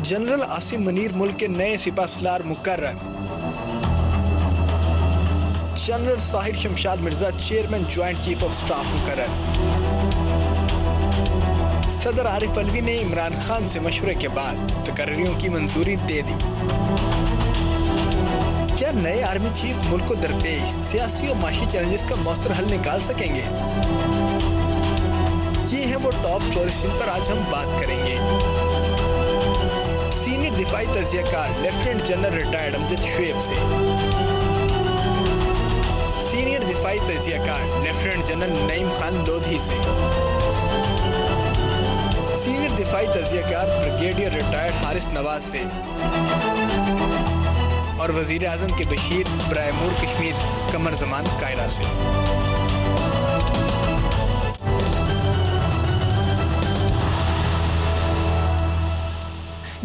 General Asim Munir मुल्क के नए सिपह सलार मुकर्रर। General Sahir Shamshad Mirza chairman joint chief of staff मुकर्रर। सदर आरिफ अलवी ने इमरान खान से मशवरे के बाद तकर्रियों की मंजूरी दे दी। क्या नए आर्मी चीफ मुल्क को दरपेश सियासी और माशी चैलेंजेस का मौसर हल निकाल सकेंगे? ये हैं वो टॉप स्टोरीज जिन पर आज हम बात करेंगे। सीनियर दिफाई तजियाकार lieutenant general retired Amjad Shoaib से, सीनियर दिफाई तजियाकार लेफ्टिनेंट जनरल नईम खान लोधी से, सीनियर दिफाई तजियाकार ब्रिगेडियर रिटायर्ड हारिस नवाज से और वजीर आजम के बशीर ब्रायमूर कश्मीर कमर जमान कायरा से।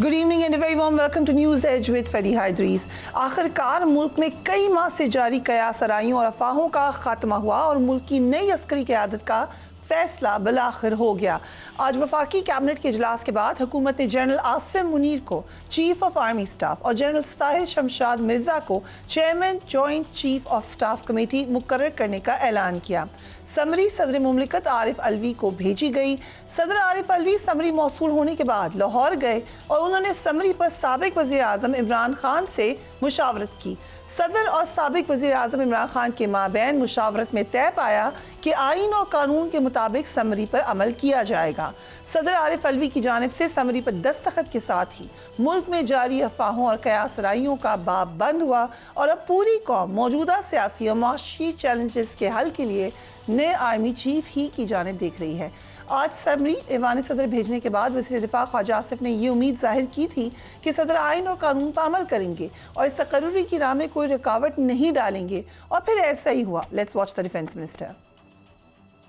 Good evening and very warm welcome to news edge with Fareeha Idrees. आखिरकार मुल्क में कई माह से जारी कयास आराइयों और अफवाहों का खात्मा हुआ और मुल्क की नई अस्करी क़यादत का फैसला बिलाखिर हो गया। आज वफाकी कैबिनेट के इजलास के बाद हुकूमत ने जनरल आसिम मुनीर को चीफ ऑफ आर्मी स्टाफ और जनरल साहिर शमशाद मिर्जा को chairman joint chief of staff committee मुकर्रर करने का ऐलान किया। समरी सदर मुमलिकत आरिफ अलवी को भेजी गई। सदर आरिफ अलवी समरी मौसूल होने के बाद लाहौर गए और उन्होंने समरी पर साबिक वज़ीर आज़म इमरान खान से मुशावरत की। सदर और साबिक वज़ीर आज़म इमरान खान के माबैन मुशावरत में तय पाया कि आईन और कानून के मुताबिक समरी पर अमल किया जाएगा। सदर आरिफ अलवी की जानिब से समरी पर दस्तखत के साथ ही मुल्क में जारी अफवाहों और कयास आराइयों का बाब बंद हुआ और अब पूरी कौम मौजूदा सियासी और माशी चैलेंजेस के हल के लिए नए आर्मी चीफ ही की जानिब देख रही है। आज समरी ऐवान सदर भेजने के बाद वज़ीर दिफा ख्वाजा आसिफ ने ये उम्मीद जाहिर की थी कि सदर आइन और कानून पर अमल करेंगे और इस तकर्रुरी की राह में कोई रुकावट नहीं डालेंगे, और फिर ऐसा ही हुआ। Let's watch the defence minister.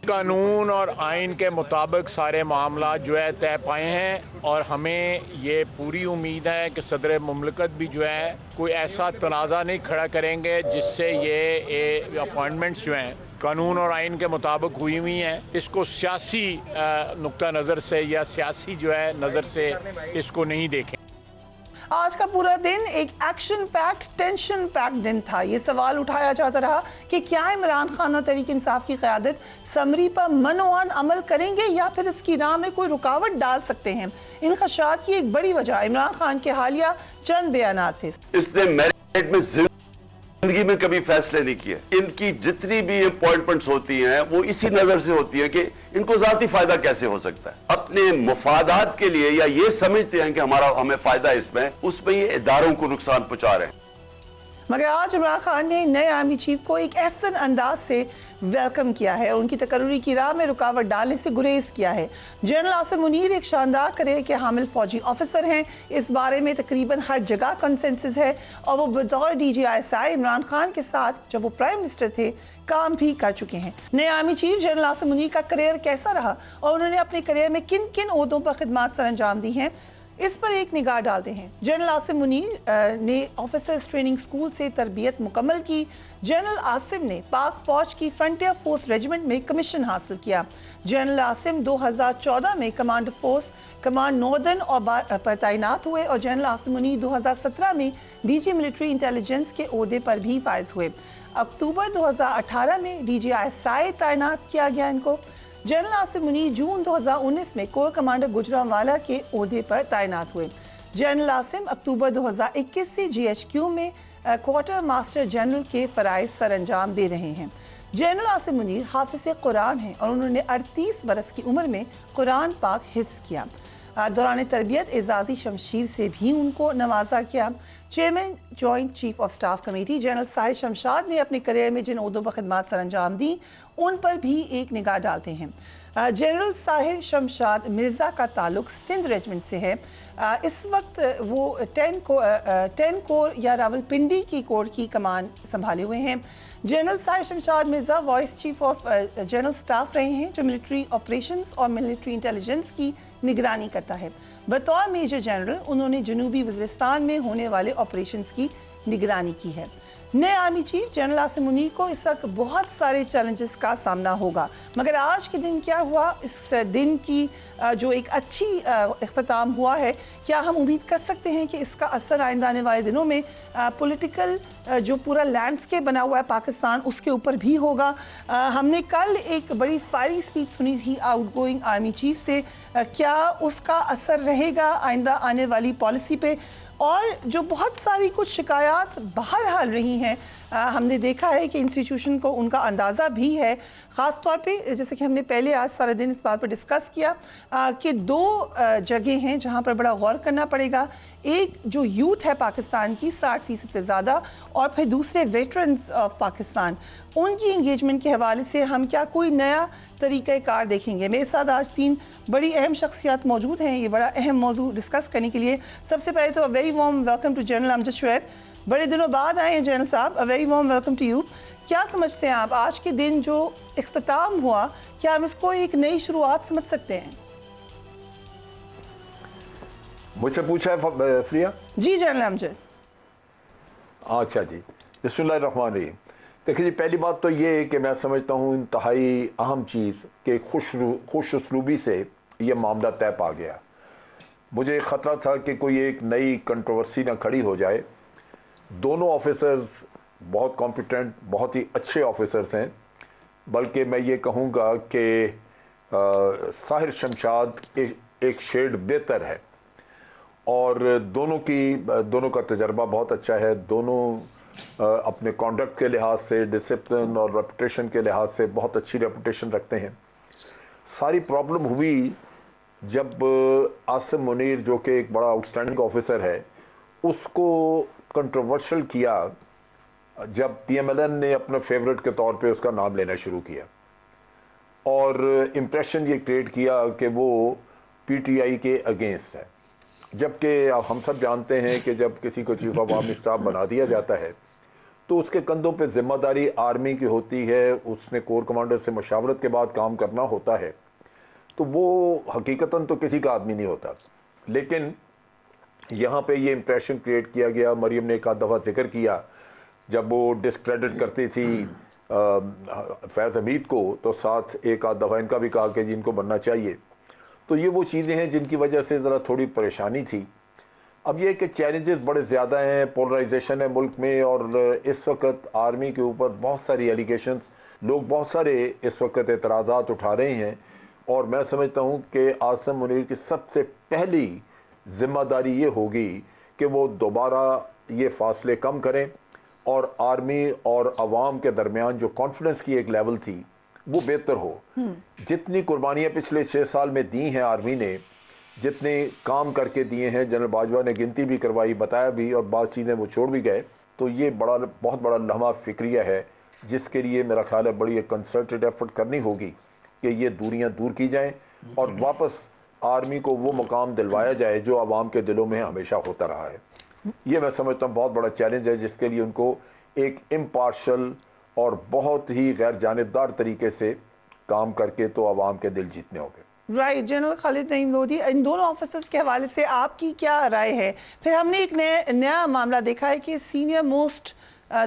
कानून और आइन के मुताबिक सारे मामला जो है तय पाए हैं और हमें ये पूरी उम्मीद है कि सदर मुमलिकत भी जो है कोई ऐसा तनाज़ा नहीं खड़ा करेंगे जिससे ये अपॉइंटमेंट्स जो हैं कानून और आइन के मुताबिक हुई हैं, इसको सियासी नुक्ता नज़र से या सियासी जो है नज़र से इसको नहीं देखें। आज का पूरा दिन एक एक्शन पैक्ड टेंशन पैक्ड दिन था। ये सवाल उठाया जाता रहा कि क्या इमरान खान और तहरीक इंसाफ की क़यादत समरी पर मनोआन अमल करेंगे या फिर इसकी राह में कोई रुकावट डाल सकते हैं। इन खदशात की एक बड़ी वजह इमरान खान के हालिया चंद बयानात थे। इसने मेरिट में जिंदगी में कभी फैसले नहीं किए। इनकी जितनी भी अपॉइंटमेंट्स होती हैं वो इसी नजर से होती है कि इनको जाती फायदा कैसे हो सकता है। अपने मुफादात के लिए या ये समझते हैं कि हमें फायदा इसमें, उसमें ये इदारों को नुकसान पहुंचा रहे हैं। मगर आज इमरान खान ने नए आर्मी चीफ को एक एहसन अंदाज से वेलकम किया है और उनकी तकर्रुरी की राह में रुकावट डालने से गुरेज किया है। जनरल आसिम मुनीर एक शानदार करियर के हामिल फौजी ऑफिसर हैं। इस बारे में तकरीबन हर जगह कंसेंसस है और वो बतौर DGISI इमरान खान के साथ जब वो प्राइम मिनिस्टर थे काम भी कर चुके हैं। नए army chief general Asim Munir का करियर कैसा रहा और उन्होंने अपने करियर में किन किन ओहदों पर खिदमत सर अंजाम दी हैं, इस पर एक निगाह डालते हैं। जनरल आसिम मुनीर ने ऑफिसर्स ट्रेनिंग स्कूल से तरबियत मुकम्मल की। जनरल आसिम ने पाक फौज की फ्रंटियर फोर्स रेजिमेंट में कमीशन हासिल किया। जनरल आसिम 2014 में कमांड फोर्स कमांड नॉर्दर्न पर तैनात हुए और जनरल आसिम मुनीर 2017 में DG मिलिट्री इंटेलिजेंस के ओहदे पर भी फायज हुए। अक्टूबर 2018 में DGISI तैनात किया गया इनको। जनरल आसिम मुनीर जून 2019 में कोर कमांडर गुजरांवाला के ओहदे पर तैनात हुए। जनरल आसिम अक्टूबर 2021 से GHQ में क्वार्टर मास्टर जनरल के फराइज सर अंजाम दे रहे हैं। जनरल आसिम मुनीर हाफिज कुरान हैं और उन्होंने 38 बरस की उम्र में कुरान पाक हिफ्ज किया। दौरान तरबियत एजाजी शमशीर से भी उनको नवाजा गया। Chairman joint chief of staff committee general Sahir Shamshad ने अपने करियर में जिन ओहदों पर खिदमत सर अंजाम दी उन पर भी एक निगाह डालते हैं। जनरल साहिर शमशाद मिर्जा का ताल्लुक सिंध रेजिमेंट से है। इस वक्त वो 10 कोर या रावलपिंडी की कोर की कमान संभाले हुए हैं। General Sahir Shamshad Mirza vice chief of general staff रहे हैं जो मिलिट्री ऑपरेशंस और मिलिट्री इंटेलिजेंस की निगरानी करता है। बतौर मेजर जनरल उन्होंने जनूबी वज़ीरिस्तान में होने वाले ऑपरेशंस की निगरानी की है। नए army chief general Asim Munir को इस वक्त बहुत सारे चैलेंजेस का सामना होगा, मगर आज के दिन क्या हुआ, इस दिन की जो एक अच्छी इख्तिताम हुआ है, क्या हम उम्मीद कर सकते हैं कि इसका असर आइंदा आने वाले दिनों में पॉलिटिकल जो पूरा लैंडस्केप बना हुआ है पाकिस्तान उसके ऊपर भी होगा? हमने कल एक बड़ी फायरी स्पीच सुनी थी आउटगोइंग आर्मी चीफ से, क्या उसका असर रहेगा आइंदा आने वाली पॉलिसी पे? और जो बहुत सारी कुछ शिकायत बहरहाल रही हैं, हमने देखा है कि इंस्टीट्यूशन को उनका अंदाज़ा भी है, ख़ास तौर पे जैसे कि हमने पहले आज सारा दिन इस बात पर डिस्कस किया कि दो जगह हैं जहां पर बड़ा गौर करना पड़ेगा। एक जो यूथ है पाकिस्तान की 60% से ज़्यादा, और फिर दूसरे वेटरन्स ऑफ पाकिस्तान, उनकी इंगेजमेंट के हवाले से हम क्या कोई नया तरीक़ाकार देखेंगे? मेरे साथ आज 3 बड़ी अहम शख्सियात मौजूद हैं ये बड़ा अहम मौजू डिस्कस करने के लिए। सबसे पहले तो very warm welcome to general Amjad Shoaib, बड़े दिनों बाद आए हैं जनरल साहब, a very warm welcome to you. क्या समझते हैं आप आज के दिन जो इख्तिताम हुआ, क्या हम इसको एक नई शुरुआत समझ सकते हैं? मुझसे पूछा है फ्रिया? जी जनरल अमजद। अच्छा जी, बिस्मिल्लाहिर्रहमानिर्रहीम। देखिए जी, पहली बात तो ये है कि मैं समझता हूँ इंतहाई अहम चीज़ कि खुश उसलूबी से ये मामला तय पा गया। मुझे ख़तरा था कि कोई एक नई कंट्रोवर्सी ना खड़ी हो जाए। दोनों ऑफिसर्स बहुत कॉम्पिटेंट, बहुत ही अच्छे ऑफिसर्स हैं, बल्कि मैं ये कहूँगा कि साहिर शमशाद एक शेड बेहतर है, और दोनों का तजर्बा बहुत अच्छा है। दोनों अपने कॉन्डक्ट के लिहाज से, डिसिप्लिन और रेपुटेशन के लिहाज से बहुत अच्छी रेपुटेशन रखते हैं। सारी प्रॉब्लम हुई जब आसिम मुनीर, जो कि एक बड़ा आउटस्टैंडिंग ऑफिसर है, उसको कंट्रोवर्शियल किया जब PMLN ने अपने फेवरेट के तौर पे उसका नाम लेना शुरू किया, और इम्प्रेशन ये क्रिएट किया कि वो PTI के अगेंस्ट है। जबकि हम सब जानते हैं कि जब किसी को चीफ ऑफ आर्मी स्टाफ बना दिया जाता है तो उसके कंधों पे जिम्मेदारी आर्मी की होती है, उसने कोर कमांडर से मशावरत के बाद काम करना होता है, तो वो हकीकतन तो किसी का आदमी नहीं होता। लेकिन यहाँ पे ये इम्प्रेशन क्रिएट किया गया। मरियम ने एक आध दफ़ा जिक्र किया जब वो डिस्क्रेडिट करती थी फैज़ हमीद को, तो साथ एक आध दफ़ा इनका भी कहा कि जी इनको बनना चाहिए। तो ये वो चीज़ें हैं जिनकी वजह से ज़रा थोड़ी परेशानी थी। अब ये कि चैलेंजेस बड़े ज़्यादा हैं, पोलराइजेशन है मुल्क में, और इस वक्त आर्मी के ऊपर बहुत सारी एलिगेशंस, लोग बहुत सारे इस वक्त एतराज़ात उठा रहे हैं, और मैं समझता हूँ कि आसिम मुनीर की सबसे पहली जिम्मेदारी ये होगी कि वो दोबारा ये फासले कम करें, और आर्मी और अवाम के दरमियान जो कॉन्फिडेंस की एक लेवल थी वो बेहतर हो। जितनी कुर्बानियां पिछले 6 साल में दी हैं आर्मी ने, जितने काम करके दिए हैं, जनरल बाजवा ने गिनती भी करवाई, बताया भी, और बात चीज़ें वो छोड़ भी गए, तो ये बहुत बड़ा लम्हा फिक्रिया है जिसके लिए मेरा ख्याल है बड़ी एक कंसर्टेड एफर्ट करनी होगी कि ये दूरियां दूर की जाएं और वापस आर्मी को वो मुकाम दिलवाया जाए जो आवाम के दिलों में हमेशा होता रहा है। ये मैं समझता हूँ बहुत बड़ा चैलेंज है, जिसके लिए उनको एक इम्पार्शल और बहुत ही गैर जानिबदार तरीके से काम करके तो आवाम के दिल जीतने होंगे। राइट, जनरल खालिद नईम लोधी, इन दोनों ऑफिसर्स के हवाले से आपकी क्या राय है? फिर हमने एक नया मामला देखा है कि सीनियर मोस्ट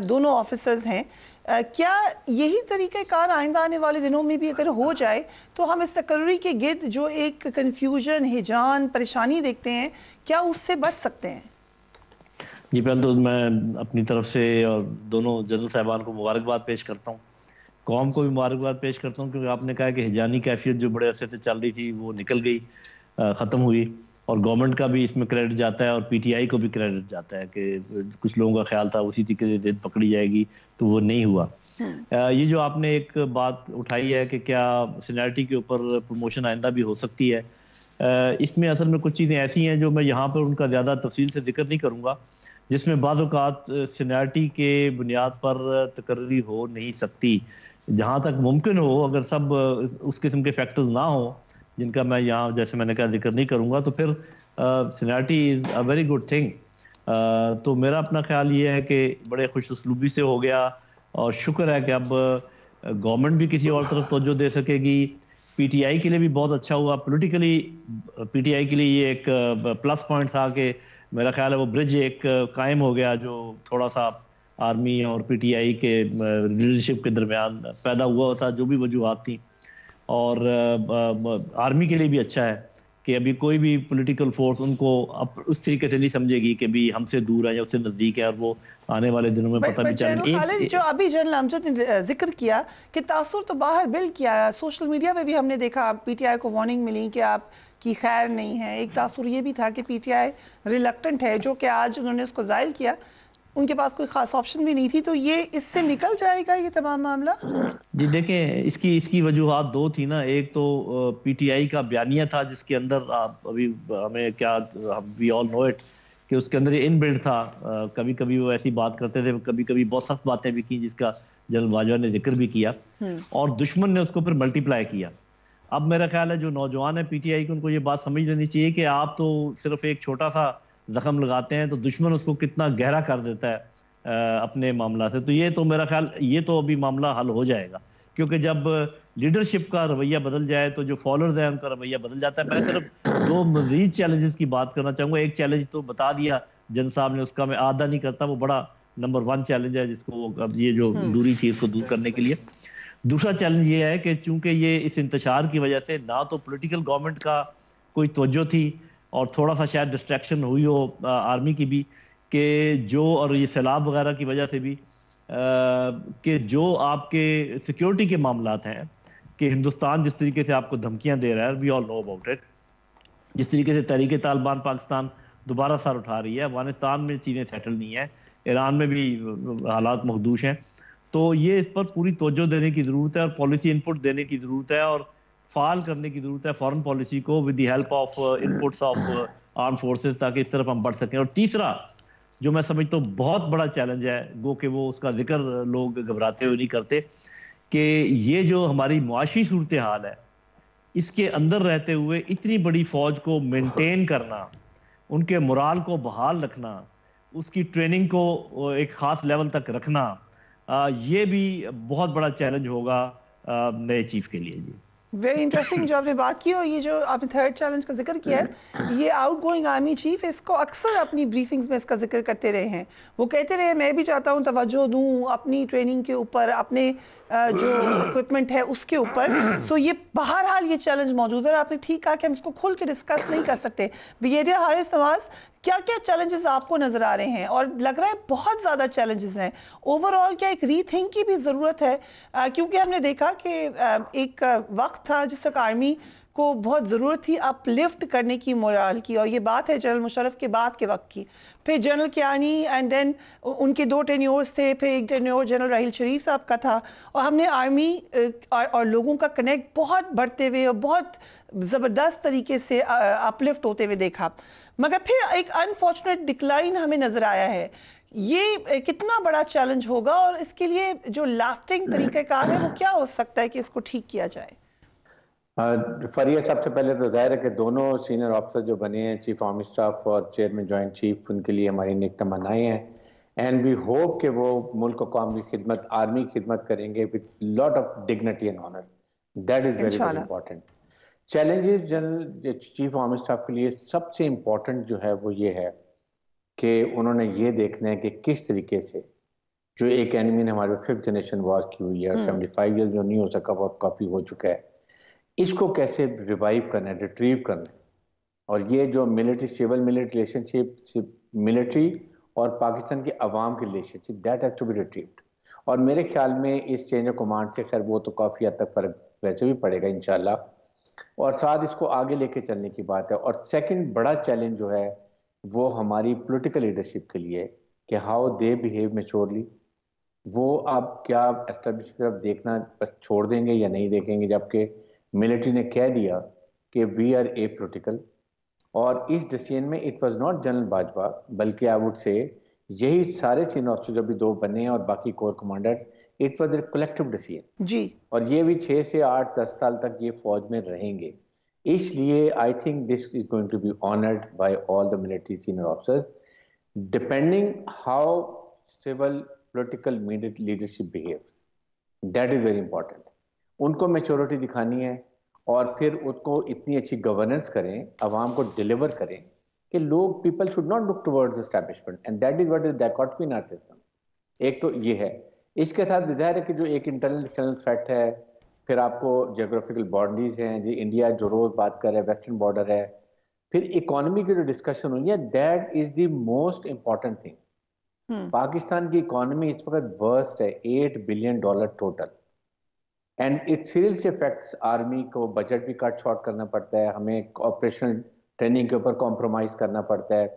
दोनों ऑफिसर्स हैं, क्या यही तरीक़ाकार आइंदा आने वाले दिनों में भी अगर हो जाए तो हम इस तकर्री के गिर्द जो एक कन्फ्यूजन, हिजान, परेशानी देखते हैं, क्या उससे बच सकते हैं? जी, पहले तो मैं अपनी तरफ से और दोनों जनरल साहबान को मुबारकबाद पेश करता हूँ, कौम को भी मुबारकबाद पेश करता हूँ, क्योंकि आपने कहा कि हिजानी कैफियत जो बड़े अरसे से चल रही थी वो निकल गई, ख़त्म हुई, और गवर्नमेंट का भी इसमें क्रेडिट जाता है और PTI को भी क्रेडिट जाता है कि कुछ लोगों का ख्याल था उसी तरीके से जिद पकड़ी जाएगी, तो वो नहीं हुआ। ये जो आपने एक बात उठाई है कि क्या सीनियरिटी के ऊपर प्रमोशन आइंदा भी हो सकती है, इसमें असल में कुछ चीज़ें ऐसी हैं जो मैं यहाँ पर उनका ज़्यादा तफसील से जिक्र नहीं करूँगा, जिसमें बाज़ औक़ात सीनियरिटी के बुनियाद पर तकर्री हो नहीं सकती। जहाँ तक मुमकिन हो, अगर सब उस किस्म के फैक्टर्स ना हो जिनका मैं यहाँ जैसे मैंने कहा जिक्र नहीं करूँगा, तो फिर seniority is a very good thing. तो मेरा अपना ख्याल ये है कि बड़े खुश उसलूबी से हो गया, और शुक्र है कि अब गवर्नमेंट भी किसी और तरफ तवज्जो दे सकेगी। PTI के लिए भी बहुत अच्छा हुआ, पॉलिटिकली PTI के लिए ये एक प्लस पॉइंट था कि मेरा ख्याल है वो ब्रिज एक कायम हो गया जो थोड़ा सा आर्मी और पीटीआई के लीडरशिप के दरमियान पैदा हुआ था, जो भी वजूहात थी। और आर्मी के लिए भी अच्छा है कि अभी कोई भी पॉलिटिकल फोर्स उनको उस तरीके से नहीं समझेगी कि भी हमसे दूर है या उससे नजदीक है, और वो आने वाले दिनों में पता भी चलेगा। जो अभी जनरल अमजद ने जिक्र किया कि तासुर तो बाहर बिल्ड किया, सोशल मीडिया पे भी हमने देखा पीटीआई को वार्निंग मिली कि आप की खैर नहीं है। एक तासुर ये भी था कि पीटीआई रिलक्टेंट है, जो कि आज उन्होंने उसको जाहिर किया, उनके पास कोई खास ऑप्शन भी नहीं थी। तो ये इससे निकल जाएगा ये तमाम मामला? जी देखें, इसकी वजूहात दो थी ना। एक तो पीटीआई का बयानिया था, जिसके अंदर अभी हमें क्या, वी ऑल नो इट, कि उसके अंदर ये इनबिल्ट था। कभी कभी वो ऐसी बात करते थे, कभी कभी बहुत सख्त बातें भी की, जिसका जनरल बाजवा ने जिक्र भी किया, और दुश्मन ने उसको फिर मल्टीप्लाई किया। अब मेरा ख्याल है जो नौजवान है पीटीआई को, उनको ये बात समझ लेनी चाहिए कि आप तो सिर्फ एक छोटा सा जख्म लगाते हैं तो दुश्मन उसको कितना गहरा कर देता है अपने मामला से। तो ये तो मेरा ख्याल, ये तो अभी मामला हल हो जाएगा, क्योंकि जब लीडरशिप का रवैया बदल जाए तो जो फॉलोअर्स हैं उनका रवैया बदल जाता है। मैं सिर्फ दो मजीद चैलेंजेस की बात करना चाहूँगा। एक चैलेंज तो बता दिया जन साहब ने, उसका मैं आधा नहीं करता, वो बड़ा नंबर 1 चैलेंज है, जिसको अब ये जो दूरी थी इसको दूर करने के लिए। दूसरा चैलेंज ये है कि चूंकि ये इस इंतशार की वजह से ना तो पॉलिटिकल गवर्नमेंट का कोई तवज्जो थी, और थोड़ा सा शायद डिस्ट्रैक्शन हुई हो आर्मी की भी, कि जो, और ये सैलाब वगैरह की वजह से भी, कि जो आपके सिक्योरिटी के मामलात हैं, कि हिंदुस्तान जिस तरीके से आपको धमकियां दे रहा है, we all know about it, जिस तरीके से तहरीक तालिबान पाकिस्तान दोबारा सर उठा रही है, अफगानिस्तान में चीज़ें सेटल नहीं है, ईरान में भी हालात मखदूश हैं। तो ये इस पर पूरी तवज्जो देने की ज़रूरत है, और पॉलिसी इनपुट देने की ज़रूरत है, और फाल करने की ज़रूरत है फॉरेन पॉलिसी को with the help of inputs of arm forces, ताकि इस तरफ हम बढ़ सकें। और तीसरा जो मैं समझता हूँ बहुत बड़ा चैलेंज है, गो कि वो उसका जिक्र लोग घबराते हुए नहीं करते, कि ये जो हमारी मुआशी सूरत हाल है, इसके अंदर रहते हुए इतनी बड़ी फौज को मेंटेन करना, उनके मोराल को बहाल रखना, उसकी ट्रेनिंग को एक खास लेवल तक रखना, ये भी बहुत बड़ा चैलेंज होगा नए चीफ के लिए। जी वेरी इंटरेस्टिंग जो आपने बात की। और ये जो आपने थर्ड चैलेंज का जिक्र किया है, ये आउट गोइंग आर्मी चीफ इसको अक्सर अपनी ब्रीफिंग्स में इसका जिक्र करते रहे हैं। वो कहते रहे मैं भी चाहता हूँ तवज्जो दूँ अपनी ट्रेनिंग के ऊपर, अपने जो इक्विपमेंट है उसके ऊपर। सो ये बहरहाल ये चैलेंज मौजूद है। आपने ठीक कहा कि हम इसको खुल के डिस्कस नहीं कर सकते। ब्रिगेडियर हारिस नवाज, क्या क्या चैलेंजेस आपको नजर आ रहे हैं? और लग रहा है बहुत ज्यादा चैलेंजेस हैं। ओवरऑल क्या एक रीथिंक की भी जरूरत है? क्योंकि हमने देखा कि एक वक्त था जिस तक आर्मी को बहुत ज़रूरत थी अपलिफ्ट करने की, मोराल की, और ये बात है जनरल मुशर्रफ के बाद के वक्त की। फिर जनरल कियानी एंड देन उनके 2 टेन्योर्स थे, फिर एक टेन्योर जनरल राहील शरीफ साहब का था, और हमने आर्मी और लोगों का कनेक्ट बहुत बढ़ते हुए और बहुत ज़बरदस्त तरीके से अपलिफ्ट होते हुए देखा। मगर फिर एक अनफॉर्चुनेट डिक्लाइन हमें नज़र आया है। ये कितना बड़ा चैलेंज होगा, और इसके लिए जो लास्टिंग तरीक़ाकार है वो क्या हो सकता है कि इसको ठीक किया जाए? फरिया, सबसे पहले तो जाहिर है कि दोनों सीनियर ऑफिसर जो बने हैं, चीफ आर्मी स्टाफ और चेयरमैन जॉइंट चीफ, उनके लिए हमारी नेक तमन्नाएं हैं, एंड वी होप कि वो मुल्क और कौम की खिदमत, आर्मी की खिदमत करेंगे with lot of dignity and honour. That is very very important. Challenges general chief army staff के लिए सबसे इम्पोर्टेंट जो है वो ये है कि उन्होंने ये देखना है कि किस तरीके से जो एक एनिमी ने हमारे 5th जनरेशन वॉर की हुई है, 75 ईयर्स जो नहीं हो सका वो काफ़ी हो चुका है, इसको कैसे रिवाइव करना है, रिट्रीव करना है। और ये जो military civil military relationship, military और पाकिस्तान की अवाम की relationship, that has to be retrieved. और मेरे ख्याल में इस चेंज ऑफ कमांड से खैर वो तो काफ़ी हद तक फर्क वैसे भी पड़ेगा इंशाल्लाह, और साथ इसको आगे लेके चलने की बात है। और सेकंड बड़ा चैलेंज जो है वो हमारी पॉलिटिकल लीडरशिप के लिए कि हाउ दे बिहेव मैच्योरली। वो आप क्या एस्टेब्लिश की तरफ देखना बस छोड़ देंगे या नहीं देखेंगे, जबकि मिलिट्री ने कह दिया कि वी आर ए पोलिटिकल। और इस डिसीजन में it was not general Bajwa, बल्कि आई वुड से यही सारे सीनियर ऑफिसर जो भी 2 बने हैं और बाकी corps commander, it was a collective decision जी। और ये भी 6 से 8-10 साल तक ये फौज में रहेंगे, इसलिए I think this is going to be honoured by all the military senior officers, depending how civil political leadership behaves. That is very important. उनको मैच्योरिटी दिखानी है, और फिर उसको इतनी अच्छी गवर्नेंस करें, अवाम को डिलीवर करें कि लोग, people should not look towards establishment, and that is what is dichotomy in our system. ایک تو یہ ہے. اس کے ساتھ ظاہر ہے کہ جو ایک انٹرنیشنل تھریٹ ہے، پھر آپ کو جیوگرافیکل باؤنڈریز ہیں جی، انڈیا جو روز بات کر رہا ہے ویسٹرن بارڈر ہے، پھر اکانومی کی جو ڈسکشن ہوئی ہے، that is the most important thing. Pakistan کی اکانومی اس وقت ورسٹ ہے، $8 billion total, and it seriously affects army کو. بجٹ بھی کٹ شارٹ کرنا پڑتا ہے، ہمیں آپریشنل ٹریننگ کے اوپر کمپرومائز کرنا پڑتا ہے،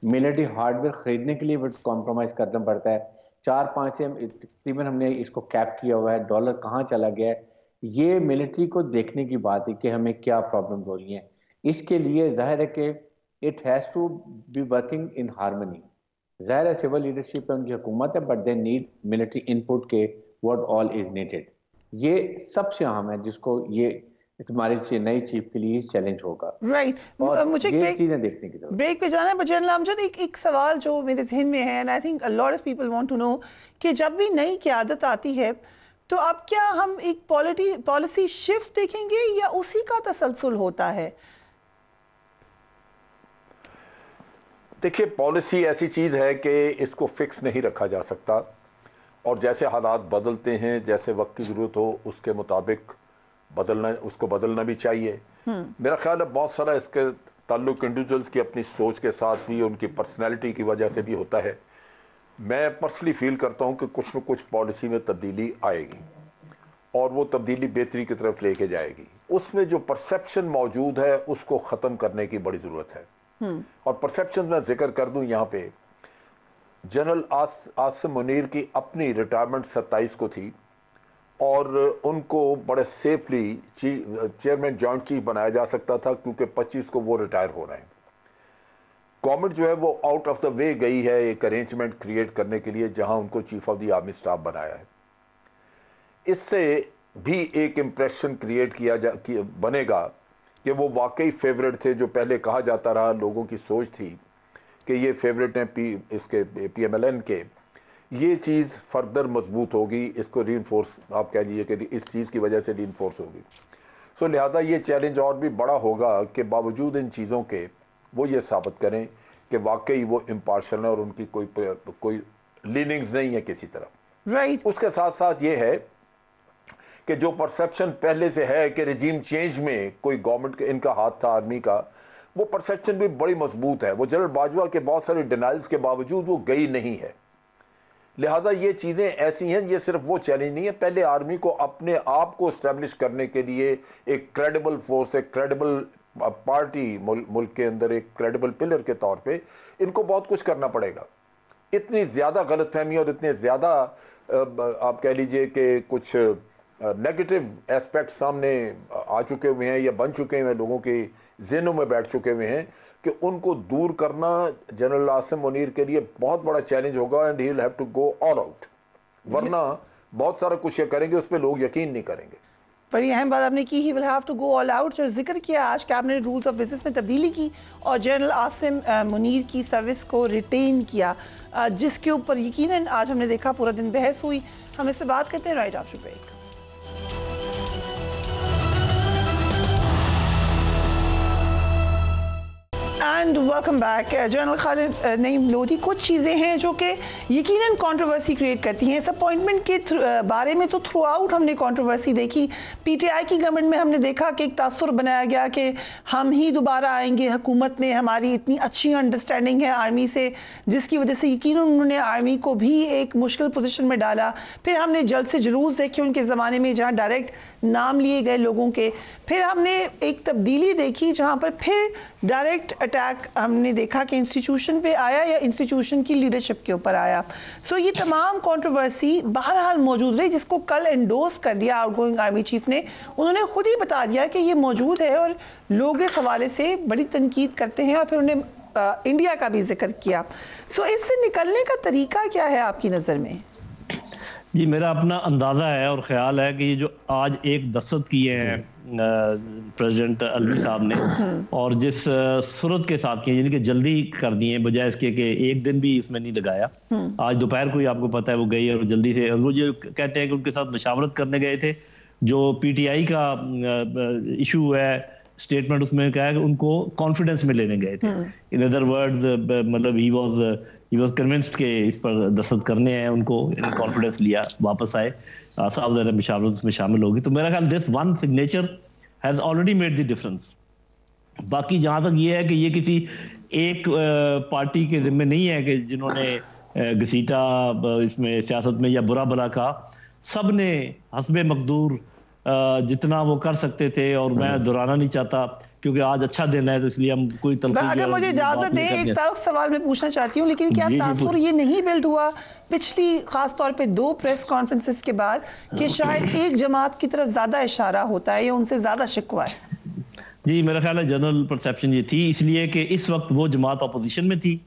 ملٹری ہارڈ ویئر خریدنے کے لیے بھی کمپرومائز کرنا پڑتا ہے. 4-5 سے تقریباً ہم نے اس کو کیپ کیا ہوا ہے. ڈالر کہاں چلا گیا ہے، یہ ملٹری کو دیکھنے کی بات ہے کہ ہمیں کیا پرابلم ہو رہی ہیں. اس کے لیے ظاہر ہے کہ it has to be working in harmony. ظاہر ہے سول لیڈرشپ ہے، ان کی حکومت ہے، but they need military input کے واٹ آل از نیڈیڈ. یہ سب سے اہم ہے جس کو یہ ہمارے نئی چیف کے لیے چیلنج ہوگا. رائٹ. مجھے یہ چیزیں دیکھنے کی ضرورت. بریک پہ جانا ہے. جنرل امجد، ایک سوال جو میرے ذہن میں ہے، and I think a lot of people want to know کہ جب بھی نئی قیادت آتی ہے تو اب کیا ہم ایک پالیسی شفٹ دیکھیں گے یا اسی کا تسلسل ہوتا ہے؟ دیکھیے، پالیسی ایسی چیز ہے کہ اس کو فکس نہیں رکھا جا سکتا، اور جیسے حالات بدلتے ہیں، جیسے وقت کی ضرورت ہو اس کے مطابق اس کو بدلنا بھی چاہیے. میرا خیال ہے بہت سارا اس کے تعلق انڈیویجولز کی اپنی سوچ کے ساتھ بھی، ان کی پرسنالٹی کی وجہ سے بھی ہوتا ہے. میں پرسنلی فیل کرتا ہوں کہ کچھ نہ کچھ پالیسی میں تبدیلی آئے گی، اور وہ تبدیلی بہتری کی طرف لے کے جائے گی. اس میں جو پرسیپشن موجود ہے اس کو ختم کرنے کی بڑی ضرورت ہے. اور پرسیپشن میں ذکر کر دوں یہاں پہ، جنرل عاصم منیر کی اپنی ریٹائرمنٹ 27 کو تھی، اور ان کو بڑے سیفلی چیئرمین جوائنٹ چیف بنایا جا سکتا تھا، کیونکہ 25 کو وہ ریٹائر ہو رہے ہیں. گورنمنٹ جو ہے وہ آؤٹ آف دا وے گئی ہے ایک ارینجمنٹ کریٹ کرنے کے لیے، جہاں ان کو chief of the army staff بنایا ہے. اس سے بھی ایک امپریشن کریٹ بنے گا کہ وہ واقعی فیورٹ تھے. جو پہلے کہا جاتا رہا، لوگوں کی سوچ تھی کہ یہ فیورٹ ہیں اس کے پی ایم ایل این کے، یہ چیز فردر مضبوط ہوگی. اس کو ری انفورس آپ کہہ لیجیے کہ اس چیز کی وجہ سے ری انفورس ہوگی. سو لہذا یہ چیلنج اور بھی بڑا ہوگا کہ باوجود ان چیزوں کے وہ یہ ثابت کریں کہ واقعی وہ امپارشل ہیں اور ان کی کوئی لیننگز نہیں ہے کسی طرف. رائٹ. اس کے ساتھ ساتھ یہ ہے کہ جو پرسیپشن پہلے سے ہے کہ رجیم چینج میں کوئی گورنمنٹ ان کا ہاتھ تھا آرمی کا، وہ پرسیپشن بھی بڑی مضبوط ہے. وہ جنرل باجوہ کے بہت سارے ڈینائلز کے باوجود وہ گئی نہیں ہے. لہذا یہ چیزیں ایسی ہیں، یہ صرف وہ چیلنج نہیں ہے. پہلے آرمی کو اپنے آپ کو اسٹیبلش کرنے کے لیے ایک کریڈیبل فورس، ایک کریڈیبل پارٹی ملک کے اندر، ایک کریڈیبل پلر کے طور پہ ان کو بہت کچھ کرنا پڑے گا. اتنی زیادہ غلط فہمی اور اتنے زیادہ آپ کہہ لیجئے کہ کچھ نیگیٹو ایسپیکٹ سامنے آ چکے ہوئے ہیں یا بن چکے ہیں، لوگوں کے ذہنوں میں بیٹھ چکے ہوئے ہیں، کہ ان کو دور کرنا جنرل عاصم منیر کے لیے بہت بڑا چیلنج ہوگا. And he will have to go all out, ورنہ بہت سارا کچھ یہ کریں گے اس پہ لوگ یقین نہیں کریں گے. بڑی اہم بات آپ نے کی، he will have to go all out, جو ذکر کیا آج کیبنٹ رولز آف بزنس میں تبدیلی کی اور جنرل عاصم منیر کی سروس کو ریٹین کیا، جس کے اوپر یقیناً آج ہم نے دیکھا پورا دن بحث ہوئی. ہم اس سے بات کرتے ہیں right after break. And welcome back. General Khalid Naeem Lodhi, کچھ چیزیں ہیں جو کہ یقیناً کنٹروورسی کریٹ کرتی ہیں. اس اپوائنٹمنٹ کے بارے میں تو تھرو آؤٹ ہم نے کنٹروورسی دیکھی. پی ٹی آئی کی گورنمنٹ میں ہم نے دیکھا کہ ایک تاثر بنایا گیا کہ ہم ہی دوبارہ آئیں گے حکومت میں، ہماری اتنی اچھی انڈرسٹینڈنگ ہے آرمی سے، جس کی وجہ سے یقیناً انہوں نے آرمی کو بھی ایک مشکل پوزیشن میں ڈالا. پھر ہم نے جلد سے جلوس دیکھے ان کے زمانے میں جہاں ڈائریکٹ نام لیے گئے لوگوں کے. پھر ہم نے ایک تبدیلی دیکھی جہاں پر پھر ڈائریکٹ اٹیک ہم نے دیکھا کہ انسٹیٹیوشن پہ آیا یا انسٹیٹیوشن کی لیڈرشپ کے اوپر آیا. سو یہ تمام کنٹروورسی بہرحال موجود رہی، جس کو کل انڈورس کر دیا آؤٹ گوئنگ آرمی چیف نے. انہوں نے خود ہی بتا دیا کہ یہ موجود ہے اور لوگ اس حوالے سے بڑی تنقید کرتے ہیں، اور پھر انہوں نے انڈیا کا بھی ذکر کیا. سو اس سے نکلنے کا طریقہ کیا ہے آپ کی نظر میں؟ جی میرا اپنا اندازہ ہے اور خیال ہے کہ یہ جو آج ایک دستخط کیے ہیں پریزیڈنٹ الوی صاحب نے، اور جس صورت کے ساتھ کیے، یعنی کہ جلدی کر دیے بجائے اس کے کہ ایک دن بھی اس میں نہیں لگایا. آج دوپہر کو ہی آپ کو پتا ہے وہ گئی اور جلدی سے، وہ جو کہتے ہیں کہ ان کے ساتھ مشاورت کرنے گئے تھے. جو پی ٹی آئی کا ایشو ہے اسٹیٹمنٹ اس میں کہا ہے کہ ان کو کانفیڈنس میں لینے گئے تھے. ان ادر ورڈز مطلب ہی واز کنونسڈ کہ اس پر دستخط کرنے ہیں ان کو, کانفیڈنس لیا, واپس آئے, سعودی عرب اس میں شامل ہوگی. تو میرا خیال this one signature has already made the difference. باقی جہاں تک یہ ہے کہ یہ کسی ایک پارٹی کے ذمہ نہیں ہے کہ جنہوں نے گھسیٹا اس میں سیاست میں یا برا بلا کہا, سب نے حسب مقدور جتنا وہ کر سکتے تھے. اور میں دہرانا نہیں چاہتا کیونکہ آج اچھا دن ہے تو اس لیے ہم کوئی تلخی. اگر مجھے اجازت دیں ایک تلخ سوال میں پوچھنا چاہتی ہوں, لیکن کیا تاثر یہ نہیں بلڈ ہوا پچھلی خاص طور پہ 2 پریس کانفرنسز کے بعد کہ شاید ایک جماعت کی طرف زیادہ اشارہ ہوتا ہے یا ان سے زیادہ شکوہ ہے؟ جی میرا خیال ہے جنرل پرسیپشن یہ تھی, اس لیے کہ اس وقت وہ جماعت اپوزیشن میں تھی,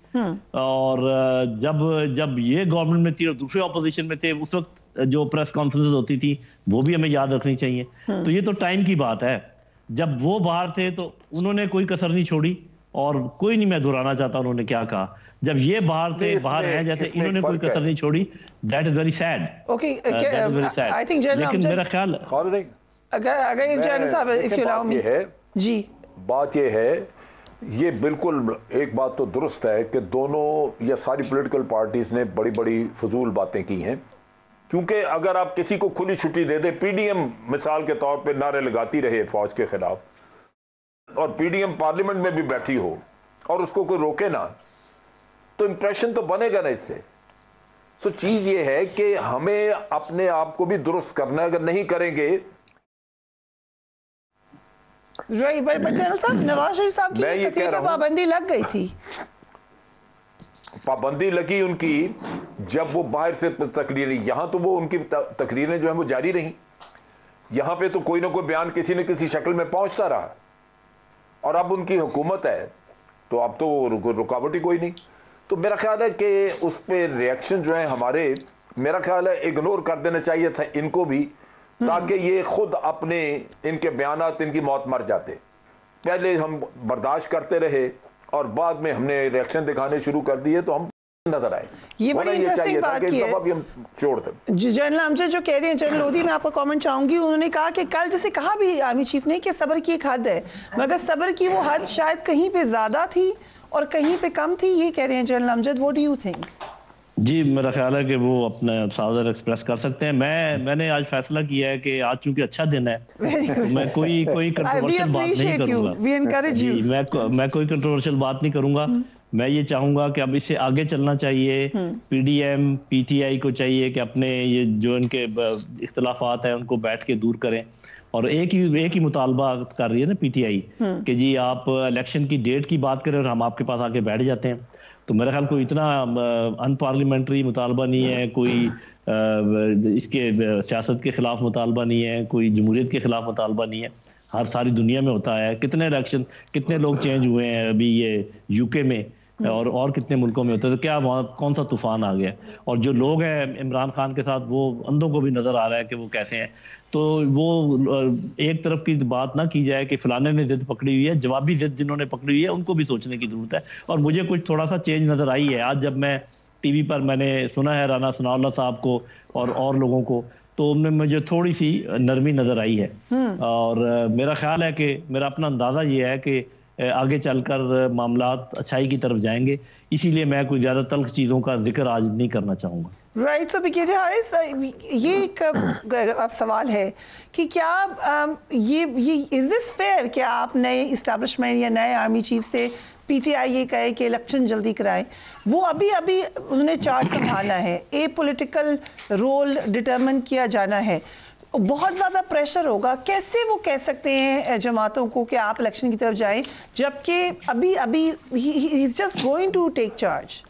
اور جب یہ گورنمنٹ میں تھی اور دوسرے اپوزیشن میں تھے, اس وقت جو پریس کانفرنسز ہوتی تھی وہ بھی ہمیں یاد رکھنی چاہیے. تو یہ تو ٹائم کی بات ہے. جب وہ باہر تھے تو انہوں نے کوئی کسر نہیں چھوڑی, اور کوئی نہیں, میں دہرانا چاہتا انہوں نے کیا کہا. جب یہ باہر تھے, باہر ہیں جیسے, انہوں نے کوئی کسر نہیں چھوڑی. That is very sad. لیکن میرا خیال جی بات یہ ہے, یہ بالکل ایک بات تو درست ہے کہ دونوں یا ساری پولیٹیکل پارٹیز نے بڑی بڑی فضول باتیں کی ہیں. کیونکہ اگر آپ کسی کو کھلی چھٹی دے دیں, پی ڈی ایم مثال کے طور پہ نعرے لگاتی رہے فوج کے خلاف, اور پی ڈی ایم پارلیمنٹ میں بھی بیٹھی ہو اور اس کو کوئی روکے نہ, تو امپریشن تو بنے گا نا اس سے. تو چیز یہ ہے کہ ہمیں اپنے آپ کو بھی درست کرنا ہے, اگر نہیں کریں گے. جنرل صاحب, نواز شریف صاحب کی تقریر پر پابندی لگ گئی تھی. پابندی لگی ان کی جب وہ باہر سے تقریریں, یہاں تو وہ ان کی تقریریں جو ہیں وہ جاری رہیں. یہاں پہ تو کوئی نہ کوئی بیان کسی نہ کسی شکل میں پہنچتا رہا, اور اب ان کی حکومت ہے تو اب تو رکاوٹ ہی کوئی نہیں. تو میرا خیال ہے کہ اس پہ ریئیکشن جو ہے ہمارے, میرا خیال ہے اگنور کر دینا چاہیے تھا ان کو بھی, تاکہ یہ خود اپنے ان کے بیانات ان کی موت مر جاتے. پہلے ہم برداشت کرتے رہے اور بعد میں ہم نے ریئیکشن دکھانے شروع کر دیے تو ہم نظر آئے. یہ بڑی انٹرسٹنگ بات کی ہے. ہم چھوڑ دیں. جنرل امجد جو کہہ رہے ہیں, جنرل لودھی میں آپ کا کامنٹ چاہوں گی. انہوں نے کہا کہ کل جیسے کہا بھی آرمی چیف نے کہ صبر کی ایک حد ہے, مگر صبر کی وہ حد شاید کہیں پہ زیادہ تھی اور کہیں پہ کم تھی. یہ کہہ رہے ہیں general Amjad, what do you think? جی میرا خیال ہے کہ وہ اپنا سازر ایکسپریس کر سکتے ہیں. میں نے آج فیصلہ کیا ہے کہ آج چونکہ اچھا دن ہے میں کوئی کنٹروورشل بات نہیں کروں گا. جی میں کوئی کنٹروورشل بات نہیں کروں گا. میں یہ چاہوں گا کہ اب اس سے آگے چلنا چاہیے. P D M P T I کو چاہیے کہ اپنے یہ جو ان کے اختلافات ہیں ان کو بیٹھ کے دور کریں. اور ایک ہی مطالبہ کر رہی ہے نا پی ٹی آئی کہ جی آپ الیکشن کی ڈیٹ کی بات کریں اور ہم آپ کے پاس آ کے بیٹھ جاتے ہیں. تو میرا خیال کوئی اتنا ان پارلیمنٹری مطالبہ نہیں ہے, کوئی اس کے سیاست کے خلاف مطالبہ نہیں ہے, کوئی جمہوریت کے خلاف مطالبہ نہیں ہے. ہر ساری دنیا میں ہوتا ہے. کتنے الیکشن, کتنے لوگ چینج ہوئے ہیں ابھی یہ یو کے میں, اور کتنے ملکوں میں ہوتا ہے. تو کیا وہاں کون سا طوفان آ گیا, اور جو لوگ ہیں عمران خان کے ساتھ وہ اندھوں کو بھی نظر آ رہا ہے کہ وہ کیسے ہیں. تو وہ ایک طرف کی بات نہ کی جائے کہ فلانے نے ضد پکڑی ہوئی ہے, جوابی ضد جنہوں نے پکڑی ہوئی ہے ان کو بھی سوچنے کی ضرورت ہے. اور مجھے کچھ تھوڑا سا چینج نظر آئی ہے آج جب میں ٹی وی پر میں نے سنا ہے رانا ثناء اللہ صاحب کو اور لوگوں کو, تو ان میں مجھے تھوڑی سی نرمی نظر آئی ہے. اور میرا خیال ہے کہ میرا اپنا اندازہ یہ ہے کہ آگے چل کر معاملات اچھائی کی طرف جائیں گے. اسی لیے میں کوئی زیادہ تلخ چیزوں کا ذکر آج نہیں کرنا چاہوں گا. رائٹ. سو بریگیڈیئر حارث, یہ ایک اب سوال ہے کہ کیا یہ از دس فیئر کہ آپ نئے اسٹیبلشمنٹ یا نئے آرمی چیف سے پی ٹی آئی یہ کہے کہ الیکشن جلدی کرائیں؟ وہ ابھی انہوں نے چارج سنبھالنا ہے, اے پولیٹیکل رول ڈٹرمن کیا جانا ہے, بہت زیادہ پریشر ہوگا. کیسے وہ کہہ سکتے ہیں جماعتوں کو کہ آپ الیکشن کی طرف جائیں جبکہ ابھی he is just going to take charge?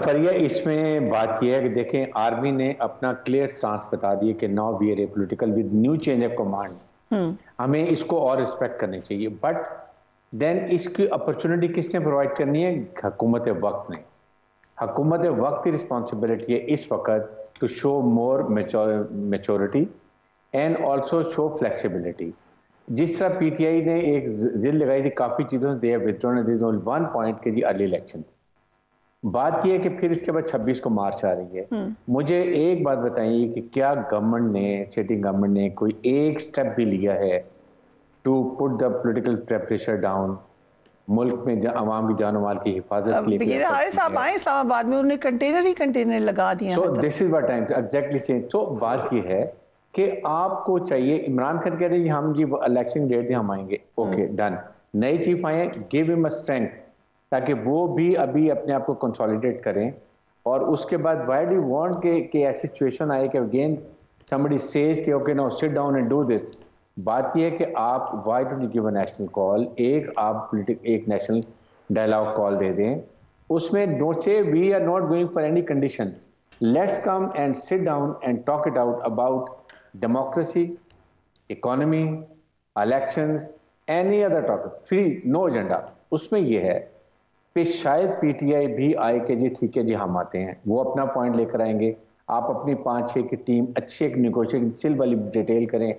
فریہ, اس میں بات یہ ہے کہ دیکھیں آرمی نے اپنا کلیئر سٹانس بتا دیا کہ now we are a political with new change of command. ہمیں اس کو اور رسپیکٹ کرنی چاہیے. بٹ دین اس کی اپرچونٹی کس نے پرووائڈ کرنی ہے؟ حکومت وقت نے. حکومت وقت کی رسپانسبلٹی ہے اس وقت to show more maturity and also show flexibility. جس طرح پی ٹی آئی نے ایک ضد لگائی تھی کافی چیزوں سے, ون پوائنٹ کے جی ارلی الیکشن. بات یہ ہے کہ پھر اس کے بعد 26 کو مارچ آ رہی ہے. مجھے ایک بات بتائیے کہ کیا گورنمنٹ نے, سٹنگ گورنمنٹ نے کوئی ایک سٹیپ بھی لیا ہے to put the political pressure down. मुल्क में अवाम की जान माल की हिफाजत के लिए हमारे साहब आए इस्लामाबाद में, उन्होंने कंटेनर लगा दिए. So this is what I'm exactly saying. So बात ये है कि आपको चाहिए, इमरान खान कह रहे हैं हम जी इलेक्शन डेट हम आएंगे, ओके डन. नए चीफ आए, गिव हिम अ स्ट्रेंथ ताकि वो भी अभी अपने आप को कंसोलिडेट करें. और उसके बाद व्हाई डू यू वांट कि ऐसी सिचुएशन आए कि अगेन somebody says कि okay now sit down and do this. बात यह है कि आप why don't you give a national call, एक नेशनल डायलॉग कॉल दे दें. उसमें don't say we are not going for any conditions. Let's come and sit down and talk it out about democracy, economy, elections, any other topic, free, no agenda. उसमें यह है कि शायद PTI भी आए कि जी ठीक है जी हम आते हैं, वो अपना पॉइंट लेकर आएंगे, आप अपनी 5-6 की टीम अच्छी एक निगोशिएशन स्टिल वाली डिटेल करें,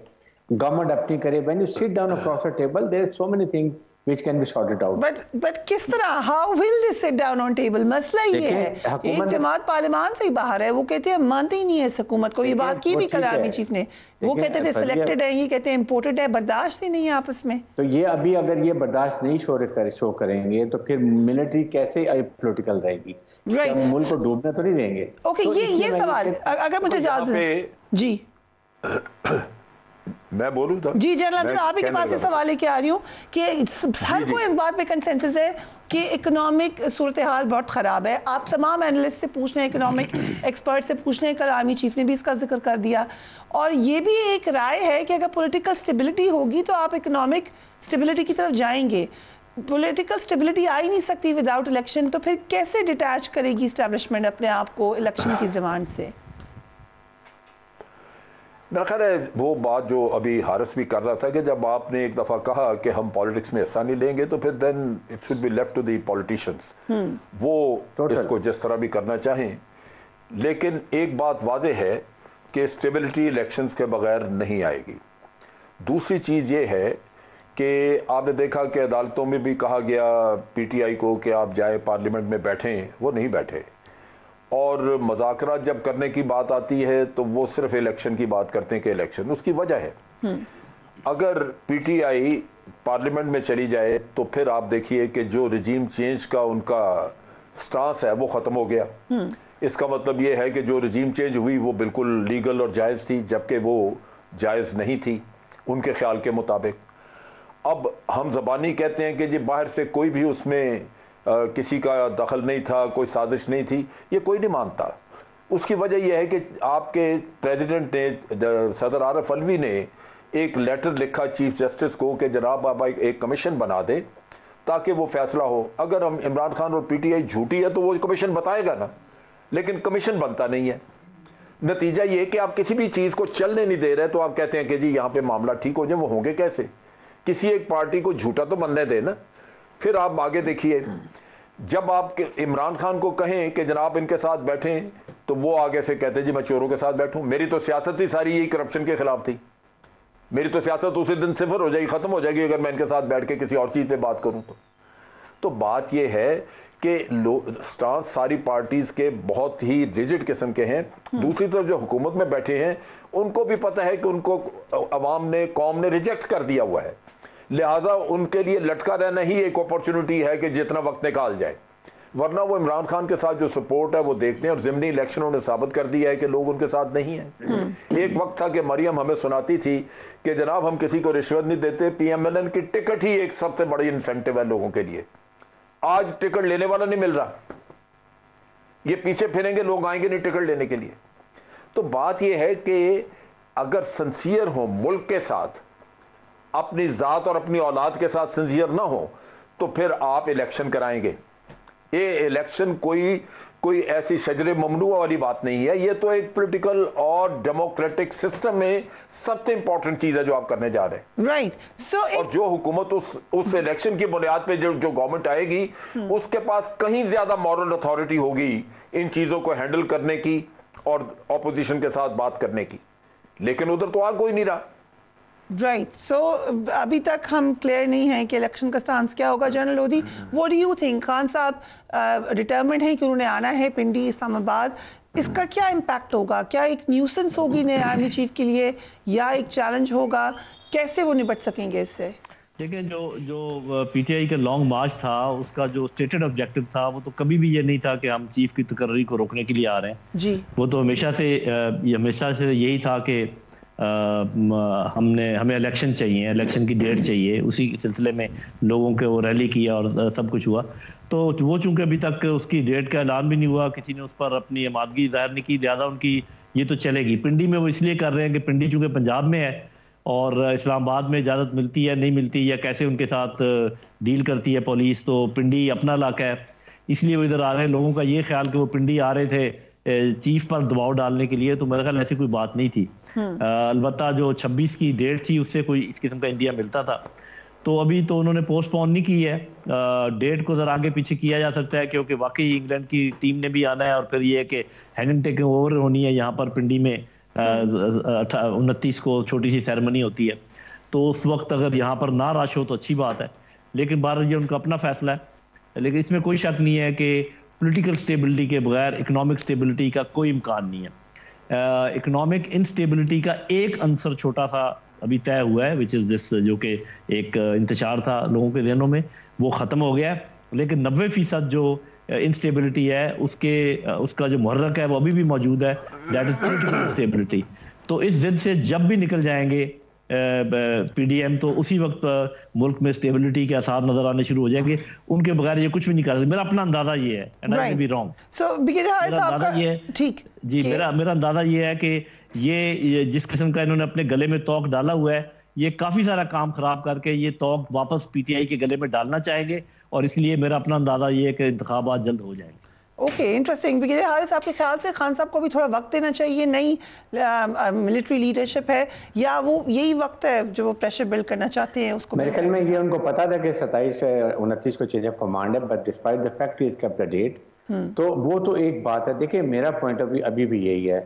गवर्नमेंट अपनी करे. When you sit down across the table there is so many things which can be sorted out. But किस तरह, how will they sit down on table? मसला ये है, एक जमात पार्लियामान से ही बाहर है, वो कहते हैं मानते ही नहीं है इस हुकूमत को. ये बात की भी कल आर्मी चीफ ने, वो कहते थे सिलेक्टेड है, ये कहते हैं इम्पोर्टेड है, बर्दाश्त ही नहीं है आपस में. तो ये अभी अगर ये बर्दाश्त नहीं शो करेंगे तो फिर मिलिट्री कैसे पोलिटिकल रहेगी? राइट, मुल्क को डूबने तो नहीं देंगे. ओके, ये सवाल अगर मुझे इजाजत जी मैं बोलूं तो जी जनरल, आप ही के पास से सवाल लेके आ रही हूँ कि हर कोई इस बात पे कंसेंसस है कि इकोनॉमिक सूरत हाल बहुत ख़राब है. आप तमाम एनालिस्ट से पूछ रहे हैं, इकोनॉमिक एक्सपर्ट से पूछ रहे हैं, कल आर्मी चीफ ने भी इसका जिक्र कर दिया. और ये भी एक राय है कि अगर पॉलिटिकल स्टेबिलिटी होगी तो आप इकोनॉमिक स्टेबिलिटी की तरफ जाएंगे. पॉलिटिकल स्टेबिलिटी आ ही नहीं सकती विदाउट इलेक्शन, तो फिर कैसे डिटैच करेगी इस्टेब्लिशमेंट अपने आप को इलेक्शन की डिमांड से? मेरा ख्याल है वो बात जो अभी हारिस भी कर रहा था कि जब आपने एक दफ़ा कहा कि हम पॉलिटिक्स में हिस्सा नहीं लेंगे तो फिर then it should be left to the politicians, वो इसको जिस तरह भी करना चाहें. लेकिन एक बात वाज़ेह है कि स्टेबिलिटी इलेक्शंस के बगैर नहीं आएगी. दूसरी चीज़ ये है कि आपने देखा कि अदालतों में भी कहा गया पीटीआई को कि आप जाए पार्लियामेंट में बैठें, वो नहीं बैठे. और मज़ाकरात जब करने की बात आती है तो वो सिर्फ इलेक्शन की बात करते हैं कि इलेक्शन. उसकी वजह है अगर पीटीआई पार्लियामेंट में चली जाए तो फिर आप देखिए कि जो रिजीम चेंज का उनका स्टांस है वो ख़त्म हो गया. इसका मतलब ये है कि जो रिजीम चेंज हुई वो बिल्कुल लीगल और जायज़ थी, जबकि वो जायज़ नहीं थी उनके ख्याल के मुताबिक. अब हम ज़बानी कहते हैं कि जी बाहर से कोई भी उसमें किसी का दखल नहीं था, कोई साजिश नहीं थी, ये कोई नहीं मानता. उसकी वजह यह है कि आपके प्रेसिडेंट ने, सदर आरिफ अलवी ने एक लेटर लिखा चीफ जस्टिस को कि जनाब आप एक कमीशन बना दें ताकि वो फैसला हो. अगर हम इमरान खान और पीटीआई झूठी है तो वो कमीशन बताएगा ना, लेकिन कमीशन बनता नहीं है. नतीजा ये कि आप किसी भी चीज़ को चलने नहीं दे रहे तो आप कहते हैं कि जी यहाँ पे मामला ठीक हो जाए. वो होंगे कैसे? किसी एक पार्टी को झूठा तो बनने दे ना. फिर आप आगे देखिए, जब आप इमरान खान को कहें कि जनाब इनके साथ बैठें तो वो आगे से कहते हैं जी मैं चोरों के साथ बैठूं. मेरी तो सियासत ही सारी यही करप्शन के खिलाफ थी. मेरी तो सियासत उसी दिन सिफर हो जाएगी, ख़त्म हो जाएगी अगर मैं इनके साथ बैठ के किसी और चीज़ पे बात करूं तो बात यह है कि स्टांस सारी पार्टीज के बहुत ही रिजिड किस्म के हैं. दूसरी तरफ जो हुकूमत में बैठे हैं उनको भी पता है कि उनको अवाम ने, कौम ने रिजेक्ट कर दिया हुआ है, लिहाजा उनके लिए लटका रहना ही एक अपॉर्चुनिटी है कि जितना वक्त निकाल जाए. वरना वो इमरान खान के साथ जो सपोर्ट है वो देखते हैं. और ज़िमनी इलेक्शनों ने साबित कर दिया है कि लोग उनके साथ नहीं हैं. एक वक्त था कि मरियम हमें सुनाती थी कि जनाब हम किसी को रिश्वत नहीं देते, पीएमएलएन की टिकट ही एक सबसे बड़ी इंसेंटिव है लोगों के लिए. आज टिकट लेने वाला नहीं मिल रहा, ये पीछे फिरेंगे, लोग आएंगे नहीं टिकट लेने के लिए. तो बात यह है कि अगर सिंसियर हो मुल्क के साथ, अपनी ज़ात और अपनी औलाद के साथ सिंसियर ना हो तो फिर आप इलेक्शन कराएंगे. ये इलेक्शन कोई ऐसी शजरे ममनुआ वाली बात नहीं है. ये तो एक पॉलिटिकल और डेमोक्रेटिक सिस्टम में सबसे इंपॉर्टेंट चीज है जो आप करने जा रहे हैं. राइट. और जो हुकूमत उस इलेक्शन की बुनियाद पे जो गवर्नमेंट आएगी उसके पास कहीं ज्यादा मॉरल अथॉरिटी होगी इन चीजों को हैंडल करने की और ऑपोजिशन के साथ बात करने की. लेकिन उधर तो आ कोई नहीं रहा. राइट. सो अभी तक हम क्लियर नहीं है कि इलेक्शन का स्टांस क्या होगा. General Lodhi, what do you think? Khan साहब डिटर्मिन्ड हैं कि उन्होंने आना है पिंडी, इस्लामाबाद. इसका क्या इम्पैक्ट होगा? क्या एक न्यूसेंस होगी नए आर्मी चीफ के लिए या एक चैलेंज होगा? कैसे वो निपट सकेंगे इससे? देखिए, जो पीटीआई का लॉन्ग मार्च था, उसका जो स्टेटेड ऑब्जेक्टिव था वो तो कभी भी ये नहीं था कि हम चीफ की तकर्री को रोकने के लिए आ रहे हैं जी। वो तो हमेशा से यही था कि हमें इलेक्शन चाहिए, इलेक्शन की डेट चाहिए। उसी सिलसिले में लोगों के वो रैली किया और सब कुछ हुआ। तो वो चूंकि अभी तक उसकी डेट का ऐलान भी नहीं हुआ, किसी ने उस पर अपनी आमादगी जाहिर नहीं की, लिहाजा उनकी ये तो चलेगी। पिंडी में वो इसलिए कर रहे हैं कि पिंडी चूंकि पंजाब में है और इस्लामाबाद में इजाज़त मिलती है नहीं मिलती या कैसे उनके साथ डील करती है पुलिस, तो पिंडी अपना इलाका है इसलिए वो इधर आ रहे हैं। लोगों का ये ख्याल कि वो पिंडी आ रहे थे चीफ पर दबाव डालने के लिए, तो मेरे ख्याल ऐसी कोई बात नहीं थी। अलबत्ता जो 26 की डेट थी उससे कोई इस किस्म का इंडिया मिलता था, तो अभी तो उन्होंने पोस्टपोन नहीं की है। डेट को जरा आगे पीछे किया जा सकता है क्योंकि वाकई इंग्लैंड की टीम ने भी आना है और फिर ये है कि हैंड टेक ओवर होनी है यहाँ पर पिंडी में 29 को छोटी सी सेरेमनी होती है। तो उस वक्त अगर यहाँ पर ना रश हो तो अच्छी बात है, लेकिन बाहर ये उनका अपना फैसला है। लेकिन इसमें कोई शक नहीं है कि पॉलिटिकल स्टेबिलिटी के बगैर इकोनॉमिक स्टेबिलिटी का कोई इम्कान नहीं है। इकोनॉमिक इनस्टेबिलिटी का एक अंसर छोटा सा अभी तय हुआ है, विच इज़ दिस, जो कि एक इंतशार था लोगों के ज़हनों में, वो ख़त्म हो गया है। लेकिन 90% जो इंस्टेबिलिटी है उसका जो मुहर्रक है वो अभी भी मौजूद है, दैट इज़ पॉलिटिकल इंस्टेबिलिटी। तो इस जिद से जब भी निकल जाएंगे पीडीएम तो उसी वक्त मुल्क में स्टेबिलिटी के आसार नजर आने शुरू हो जाएंगे। उनके बगैर ये कुछ भी नहीं कर सकते। मेरा अपना अंदाजा ये है, and I may be wrong. So मेरा अंदाजा ये है, ठीक जी, मेरा अंदाजा ये है कि ये जिस किस्म का इन्होंने अपने गले में तोक डाला हुआ है, ये काफी सारा काम खराब करके ये तोक वापस पीटीआई के गले में डालना चाहेंगे, और इसलिए मेरा अपना अंदाजा ये है कि इंतखाबात जल्द हो जाएंगे। Okay, interesting. ब्रिगेडियर हारिस, आपके ख्याल से खान साहब को भी थोड़ा वक्त देना चाहिए, नई मिलिट्री लीडरशिप है, या वो यही वक्त है जो वो प्रेशर बिल्ड करना चाहते हैं उसको? मेरे ख्याल में ये उनको पता था कि 27 से 29 को चेंज ऑफ कमांड है, but despite the fact is kept the date. तो वो तो एक बात है। देखिए, मेरा पॉइंट ऑफ व्यू अभी भी यही है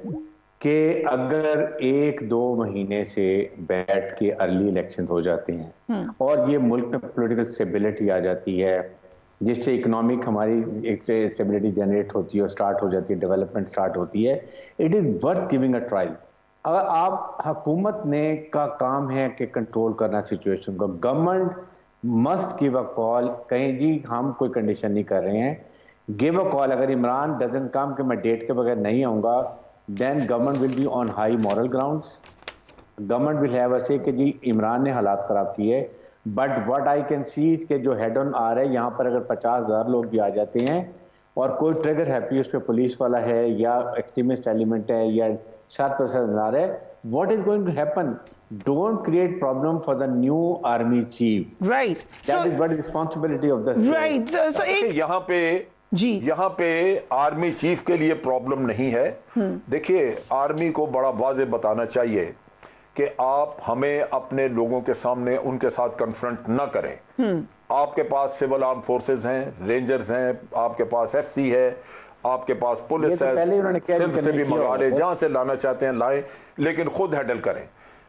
कि अगर 1-2 महीने से बैठ के अर्ली इलेक्शन हो जाते हैं और ये मुल्क में पॉलिटिकल स्टेबिलिटी आ जाती है, जिससे इकोनॉमिक हमारी एक स्टेबिलिटी जनरेट होती है और स्टार्ट हो जाती है, डेवलपमेंट स्टार्ट होती है, it is worth giving a trial. अगर आप हुकूमत ने का काम है कि कंट्रोल करना सिचुएशन को, government must give a call, कहीं जी हम कोई कंडीशन नहीं कर रहे हैं, गिव अ कॉल। अगर इमरान डजन काम कि मैं डेट के बगैर नहीं आऊँगा, then government will be on high moral grounds. Government will have a say कि जी इमरान ने हालात ख़राब किए, but what I can see के जो हेड ऑन आ रहे हैं यहाँ पर, अगर 50,000 लोग भी आ जाते हैं और कोई ट्रिगर हैप्पी उस पर पुलिस वाला है या एक्सट्रीमिस्ट एलिमेंट है या 7% आ रहा है, what is going to happen? Don't create problem for the new army chief, right? That is what is responsibility of the right. So यहाँ पे आर्मी चीफ के लिए प्रॉब्लम नहीं है। देखिए, आर्मी को बड़ा वाज़ेह बताना चाहिए कि आप हमें अपने लोगों के सामने उनके साथ कन्फ्रंट न करें। आपके पास सिविल आर्म फोर्सेस हैं, रेंजर्स हैं, आपके पास एफसी है, आपके पास पुलिस है, सिर्फ से भी मंगा ले, जहां से लाना चाहते हैं लाएं, लेकिन खुद हैंडल करें।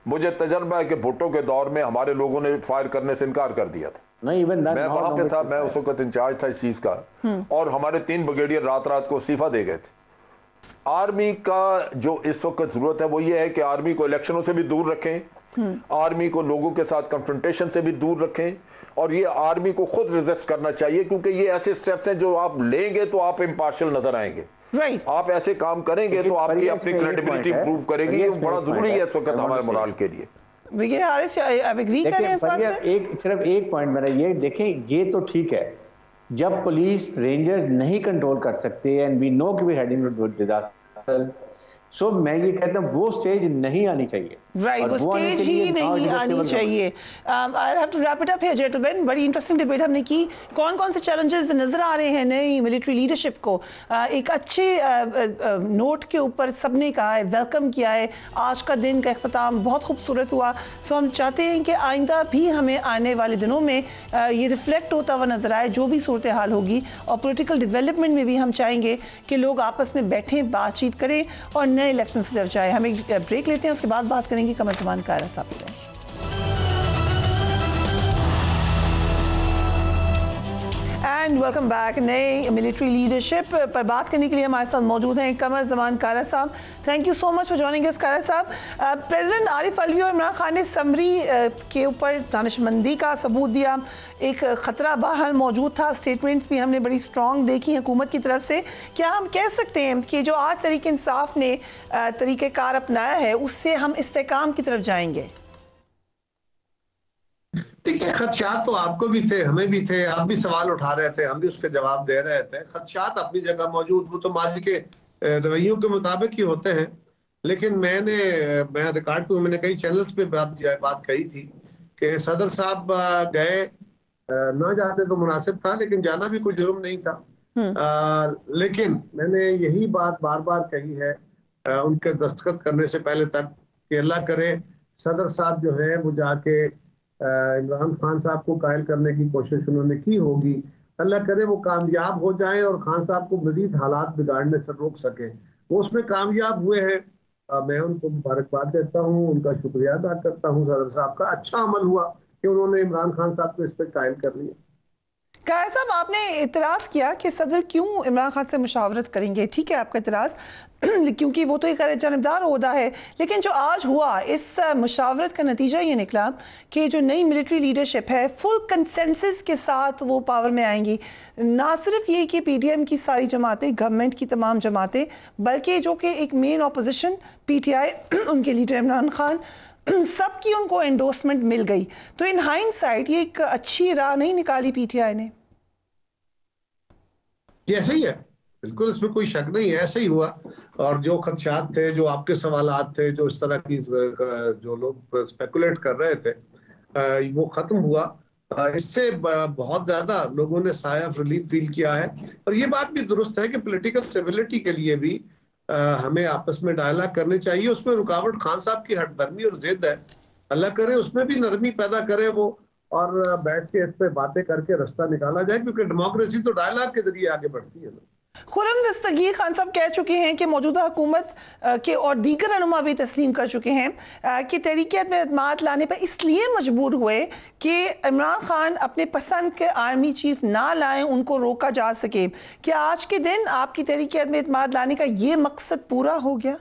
मुझे तजर्बा है कि भुट्टो के दौर में हमारे लोगों ने फायर करने से इनकार कर दिया था। मैं वहां पे था, मैं उस वक्त इंचार्ज था इस चीज का, और हमारे 3 ब्रिगेडियर रात रात को इस्तीफा दे गए थे। आर्मी का जो इस वक्त जरूरत है वो ये है कि आर्मी को इलेक्शनों से भी दूर रखें, आर्मी को लोगों के साथ कंफ्रंटेशन से भी दूर रखें, और ये आर्मी को खुद रेजिस्ट करना चाहिए, क्योंकि ये ऐसे स्टेप्स हैं जो आप लेंगे तो आप इम्पार्शियल नजर आएंगे। राइट। आप ऐसे काम करेंगे तो आपकी अपनी क्रेडिबिलिटी इंप्रूव करेगी। ये बड़ा जरूरी है इस वक्त हमारे मोराल के लिए। ब्रिगेडियर हारिस, आप एग्री करें इस बात से? सिर्फ एक पॉइंट मेरा ये, देखें, ये तो ठीक है जब पुलिस रेंजर्स नहीं कंट्रोल कर सकते, एंड वी नो कि वी हेडिंग टू डिजास्टर, सो मैं ये कहता हूँ वो स्टेज नहीं आनी चाहिए। राइट, वो स्टेज ही नहीं आनी चाहिए। I have to wrap it up here gentleman. बड़ी इंटरेस्टिंग डिबेट हमने की। कौन कौन से चैलेंजेस नजर आ रहे हैं नई मिलिट्री लीडरशिप को? एक अच्छे नोट के ऊपर सबने कहा है, वेलकम किया है। आज का दिन का इख्तिताम बहुत खूबसूरत हुआ। सो हम चाहते हैं कि आइंदा भी हमें आने वाले दिनों में ये रिफ्लेक्ट होता हुआ नजर आए जो भी सूरत हाल होगी, और पॉलिटिकल डेवलपमेंट में भी हम चाहेंगे कि लोग आपस में बैठें, बातचीत करें और नए इलेक्शन की तरफ जाए। हम एक ब्रेक लेते हैं, उसके बाद बात करेंगे कमर जमान कायरा साहब से। And welcome back. नए मिलिट्री लीडरशिप पर बात करने के लिए हमारे साथ मौजूद हैं कमर जमान कारा साहब। Thank you so much for joining us कारा साहब। प्रेसिडेंट आरिफ अलवी और इमरान खान ने समरी के ऊपर दानिशमंदी का सबूत दिया। एक खतरा बहरहाल मौजूद था, स्टेटमेंट्स भी हमने बड़ी स्ट्रॉन्ग देखी हुकूमत की तरफ से। क्या हम कह सकते हैं कि जो आज तहरीक इंसाफ ने तरीक़ेकार अपनाया है उससे हम इस्तेकाम की तरफ जाएंगे? देखिए, खदशात तो आपको भी थे, हमें भी थे, आप भी सवाल उठा रहे थे, हम भी उसके जवाब दे रहे थे। खदशात अपनी जगह मौजूद, वो तो माजी के रवैयों के मुताबिक ही होते हैं। लेकिन मैं रिकॉर्ड पे मैंने कई चैनल्स पे बात कही थी कि सदर साहब गए, ना जाते तो मुनासिब था, लेकिन जाना भी कोई जुर्म नहीं था। लेकिन मैंने यही बात बार बार कही है उनके दस्तखत करने से पहले तक कि अल्लाह करे सदर साहब जो है वो जाके इमरान खान साहब को कायल करने की कोशिश उन्होंने की होगी, अल्लाह करे वो कामयाब हो जाए और खान साहब को मजीद हालात बिगाड़ने से रोक सके। वो उसमें कामयाब हुए हैं, मैं उनको मुबारकबाद देता हूँ, उनका शुक्रिया अदा करता हूँ। सदर साहब का अच्छा अमल हुआ कि उन्होंने इमरान खान साहब को इस पर कायल कर लिया। कायर साहब, आपने इतराज़ किया कि सदर क्यों इमरान खान से मुशावरत करेंगे। ठीक है आपका इतराज़, क्योंकि वो तो एक जानबदार ओहदा है। लेकिन जो आज हुआ, इस मुशावरत का नतीजा ये निकला कि जो नई मिलिट्री लीडरशिप है फुल कंसेंसस के साथ वो पावर में आएंगी। ना सिर्फ ये कि पीडीएम की सारी जमातें, गवर्नमेंट की तमाम जमातें, बल्कि जो कि एक मेन अपोजिशन पीटीआई, उनके लीडर इमरान खान, सबकी उनको एंडोर्समेंट मिल गई। तो इन हाइंडसाइट ये एक अच्छी राह नहीं निकाली पीटीआई ने? ऐसे ही है, बिल्कुल इसमें कोई शक नहीं है, ऐसे ही हुआ। और जो खदशात थे, जो आपके सवालात थे, जो इस तरह की जो लोग स्पेकुलेट कर रहे थे, वो खत्म हुआ। इससे बहुत ज्यादा लोगों ने साया ऑफ रिलीफ फील किया है। और ये बात भी दुरुस्त है कि पॉलिटिकल स्टेबिलिटी के लिए भी हमें आपस में डायलॉग करनी चाहिए। उसमें रुकावट खान साहब की हटदर्मी और जिद है, अल्लाह करे उसमें भी नरमी पैदा करे वो, और बैठ के इस पे बातें करके रास्ता निकाला जाए, क्योंकि डेमोक्रेसी तो डायलॉग के जरिए आगे बढ़ती है ना। खुर्रम दस्तगीर खान साहब कह चुके हैं कि मौजूदा हुकूमत के और दीगर रहनुमा भी तस्लीम कर चुके हैं कि तहरीक में एतमाद लाने पर इसलिए मजबूर हुए कि इमरान खान अपने पसंद के आर्मी चीफ ना लाएं, उनको रोका जा सके। क्या आज के दिन आपकी तहरीक में एतमाद लाने का ये मकसद पूरा हो गया?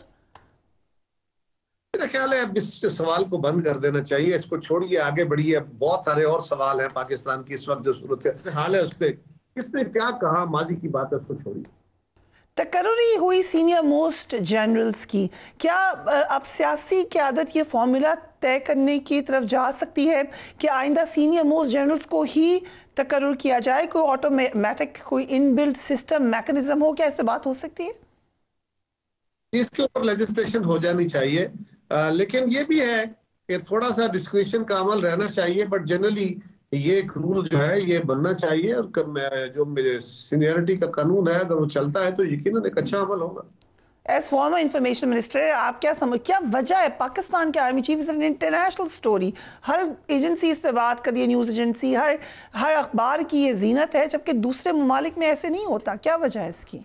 मेरा ख्याल है अब इस सवाल को बंद कर देना चाहिए, इसको छोड़िए, आगे बढ़िए। बहुत सारे और सवाल हैं पाकिस्तान की इस वक्त जो सूरत हाल है, उस पर किसने क्या कहा, माजी की बात है, उसको छोड़िए। तकर्री हुई सीनियर मोस्ट जनरल्स की, क्या अब सियासी क़यादत ये फॉर्मूला तय करने की तरफ जा सकती है कि आइंदा सीनियर मोस्ट जनरल्स को ही तकर्रुर किया जाए? कोई ऑटोमेटिक, कोई इनबिल्ट सिस्टम मैकेनिज्म हो, क्या इस पर बात हो सकती है? इसके ऊपर लेजिस्लेशन हो जानी चाहिए, लेकिन ये भी है कि थोड़ा सा डिस्क्रिशन का अमल रहना चाहिए। बट जनरली ये एक रूल जो है ये बनना चाहिए, और जो मेरे सीनियरिटी का कानून है अगर वो चलता है तो यकीनन एक अच्छा अमल होगा। एज फॉर्मर इंफॉर्मेशन मिनिस्टर, आप क्या वजह है? पाकिस्तान के army chief is an international story, her agency इस पे बात कर रही है, न्यूज एजेंसी, हर अखबार की ये जीनत है, जबकि दूसरे ममालिक में ऐसे नहीं होता। क्या वजह है इसकी?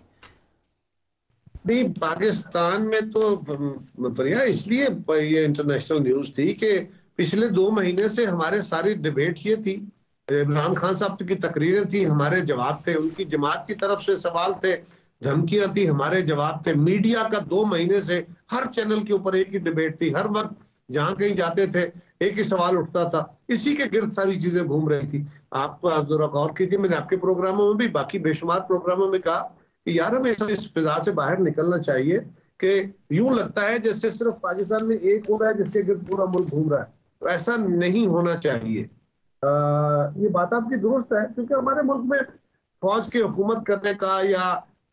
नहीं, पाकिस्तान में तो प्रिया इसलिए ये इंटरनेशनल न्यूज थी कि पिछले 2 महीने से हमारे सारी डिबेट ये थी, इमरान खान साहब की तकरीरें थी, हमारे जवाब थे, उनकी जमात की तरफ से सवाल थे, धमकियां थी, हमारे जवाब थे। मीडिया का 2 महीने से हर चैनल के ऊपर एक ही डिबेट थी, हर वक्त जहां कहीं जाते थे एक ही सवाल उठता था, इसी के गिर्द सारी चीजें घूम रही थी। आप जरा गौर कीजिए, मैंने आपके प्रोग्रामों में भी, बाकी बेशुमार प्रोग्रामों में कहा कि यार हमें इस फिजा से बाहर निकलना चाहिए कि यूं लगता है जैसे सिर्फ पाकिस्तान में एक हो रहा है जिसके गिर्द पूरा मुल्क घूम रहा है। तो ऐसा नहीं होना चाहिए। ये बात आपकी दुरुस्त है, क्योंकि हमारे मुल्क में फौज की हुकूमत करने का या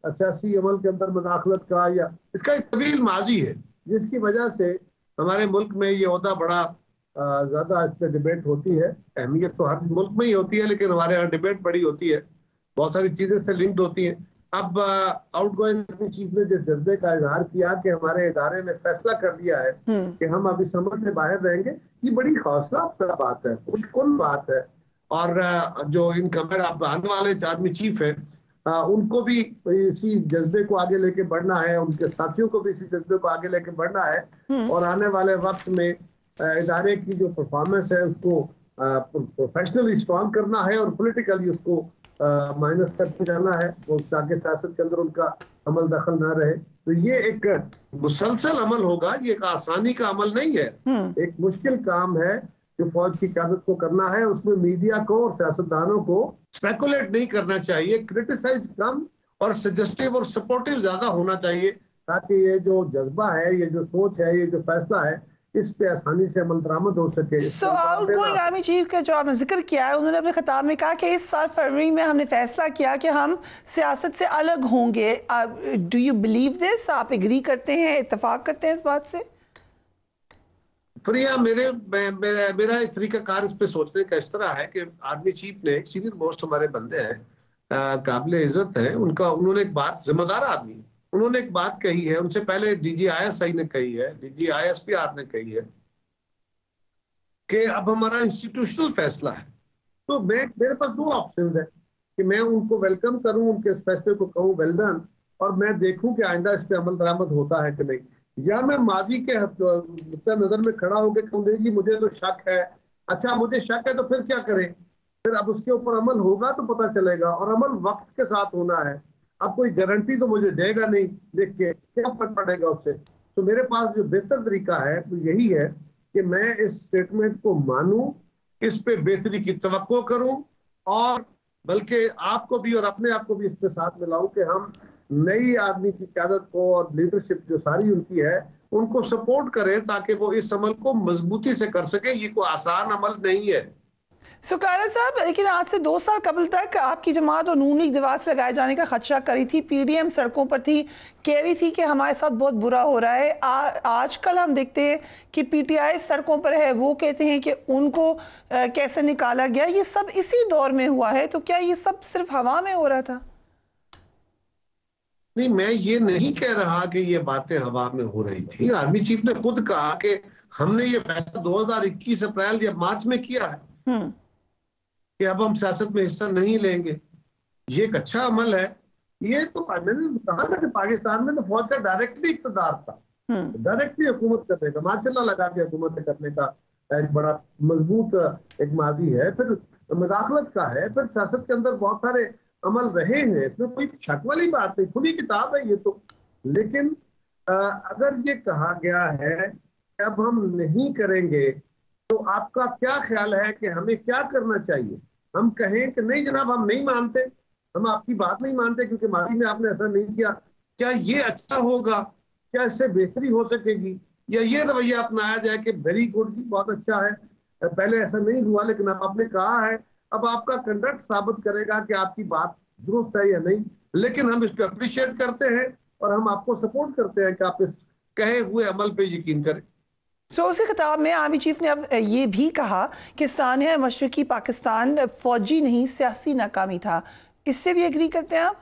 सियासी अमल के अंदर मुदाखलत का या इसका एक तवील माजी है, जिसकी वजह से हमारे मुल्क में ये ओहदा बड़ा ज्यादा इस पर डिबेट होती है। अहमियत तो हर मुल्क में ही होती है, लेकिन हमारे यहाँ डिबेट बड़ी होती है, बहुत सारी चीजें से लिंक्ड होती हैं। अब आउटगोइंग चीफ ने जिस जज्बे का इजहार किया कि हमारे इदारे ने फैसला कर लिया है कि हम अभी समझ से बाहर रहेंगे, ये बड़ी हौसला अफजा बात है, खुशकुन बात है। और जो इनकमर आने वाले आर्मी चीफ है, उनको भी इसी जज्बे को आगे लेके बढ़ना है, उनके साथियों को भी इसी जज्बे को आगे लेके बढ़ना है। और आने वाले वक्त में इदारे की जो परफॉर्मेंस है उसको प्रोफेशनली स्ट्रॉन्ग करना है और पॉलिटिकली उसको مائنس کرتے جانا ہے وہ تاکہ سیاست کے اندر ان کا عمل دخل نہ رہے. تو یہ ایک مسلسل عمل ہوگا, یہ ایک آسانی کا عمل نہیں ہے, ایک مشکل کام ہے جو فوج کی قیادت کو کرنا ہے. اس میں میڈیا کو اور سیاستدانوں کو اسپیکولیٹ نہیں کرنا چاہیے, کرٹیسائز کم اور سجسٹیو اور سپورٹیو زیادہ ہونا چاہیے, تاکہ یہ جو جذبہ ہے, یہ جو سوچ ہے, یہ جو فیصلہ ہے, اس پہ آسانی سے عمل درآمد ہو سکے. آؤٹ گوئنگ آرمی چیف کا جو آپ نے ذکر کیا ہے, انہوں نے اپنے خطاب میں کہا کہ اس سال فروری میں ہم نے فیصلہ کیا کہ ہم سیاست سے الگ ہوں گے. Do you believe this? آپ اگری کرتے ہیں, اتفاق کرتے ہیں اس بات سے؟ فریا, میرا طریقہ کار اس پہ سوچنے کا اس طرح ہے کہ آرمی چیف نے, سینئر موسٹ ہمارے بندے ہیں, قابل عزت ہیں, انہوں نے ایک بات, ذمہ دار آدمی, انہوں نے ایک بات کہی ہے, ان سے پہلے D G I S I نے کہی ہے, D G I S P R نے کہی ہے کہ اب ہمارا انسٹیٹیوشنل فیصلہ ہے. تو میرے پاس دو آپشنز ہیں کہ میں ان کو ویلکم کروں, ان کے اس فیصلے کو کہوں ویل ڈن, اور میں دیکھوں کہ آئندہ اس پہ عمل درآمد ہوتا ہے کہ نہیں, یا میں ماضی کے نقطہ نظر میں کھڑا ہو کے کہوں جی مجھے تو شک ہے. اچھا مجھے شک ہے تو پھر کیا کریں, پھر اب اس کے اوپر عمل ہوگا تو پتہ چلے گا, اور عمل وقت کے ساتھ ہونا ہے. اب کوئی گارنٹی تو مجھے دے گا نہیں دیکھ کے, کیا فرق پڑے گا اس سے. تو میرے پاس جو بہتر طریقہ ہے وہ یہی ہے کہ میں اس اسٹیٹمنٹ کو مانوں, اس پہ بہتری کی توقع کروں, اور بلکہ آپ کو بھی اور اپنے آپ کو بھی اس کے ساتھ ملاؤں کہ ہم نئی آدمی کی قیادت کو اور لیڈرشپ جو ساری ان کی ہے ان کو سپورٹ کریں تاکہ وہ اس عمل کو مضبوطی سے کر سکیں. یہ کوئی آسان عمل نہیں ہے. سکارا صاحب, لیکن آج سے 2 سال قبل تک آپ کی جماعت اور نون لیگ دیوار سے لگائے جانے کا خدشہ کری تھی, پی ڈی ایم سڑکوں پر تھی, کہہ رہی تھی کہ ہمارے ساتھ بہت برا ہو رہا ہے. آج کل ہم دیکھتے ہیں کہ پی ٹی آئی سڑکوں پر ہے, وہ کہتے ہیں کہ ان کو کیسے نکالا گیا. یہ سب اسی دور میں ہوا ہے, تو کیا یہ سب صرف ہوا میں ہو رہا تھا؟ نہیں, میں یہ نہیں کہہ رہا کہ یہ باتیں ہوا میں ہو رہی تھی. آرمی چیف نے خود کہا کہ ہم نے یہ فیصلہ 2021 اپریل یا مارچ میں کیا ہے کہ اب ہم سیاست میں حصہ نہیں لیں گے. یہ ایک اچھا عمل ہے. یہ تو میں نے کہا تھا کہ پاکستان میں تو فوج کا ڈائریکٹلی اقتدار تھا, ڈائریکٹلی حکومت کرنے کا, ماشاء اللہ لگا کے حکومت کرنے کا ایک بڑا مضبوط ایک ماضی ہے. پھر مداخلت کا ہے, پھر سیاست کے اندر بہت سارے عمل رہے ہیں, اس میں کوئی شک والی بات نہیں, کھلی کتاب ہے یہ تو. لیکن اگر یہ کہا گیا ہے کہ اب ہم نہیں کریں گے تو آپ کا کیا خیال ہے کہ ہمیں کیا کرنا چاہیے؟ ہم کہیں کہ نہیں جناب ہم نہیں مانتے, ہم آپ کی بات نہیں مانتے کیونکہ ماضی میں آپ نے ایسا نہیں کیا. کیا یہ اچھا ہوگا؟ کیا اس سے بہتری ہو سکے گی؟ یا یہ رویہ اپنایا جائے کہ ویری گڈ جی بہت اچھا ہے, پہلے ایسا نہیں ہوا لیکن اب آپ نے کہا ہے, اب آپ کا کنڈکٹ ثابت کرے گا کہ آپ کی بات درست ہے یا نہیں, لیکن ہم اس پہ اپریشیٹ کرتے ہیں اور ہم آپ کو سپورٹ کرتے ہیں کہ آپ اس کہے ہوئے عمل پہ یقین کریں. اسی خطاب میں آرمی چیف نے اب یہ بھی کہا کہ سانحہ مشرقی پاکستان فوجی نہیں سیاسی ناکامی تھا. اس سے بھی ایگری کرتے ہیں آپ؟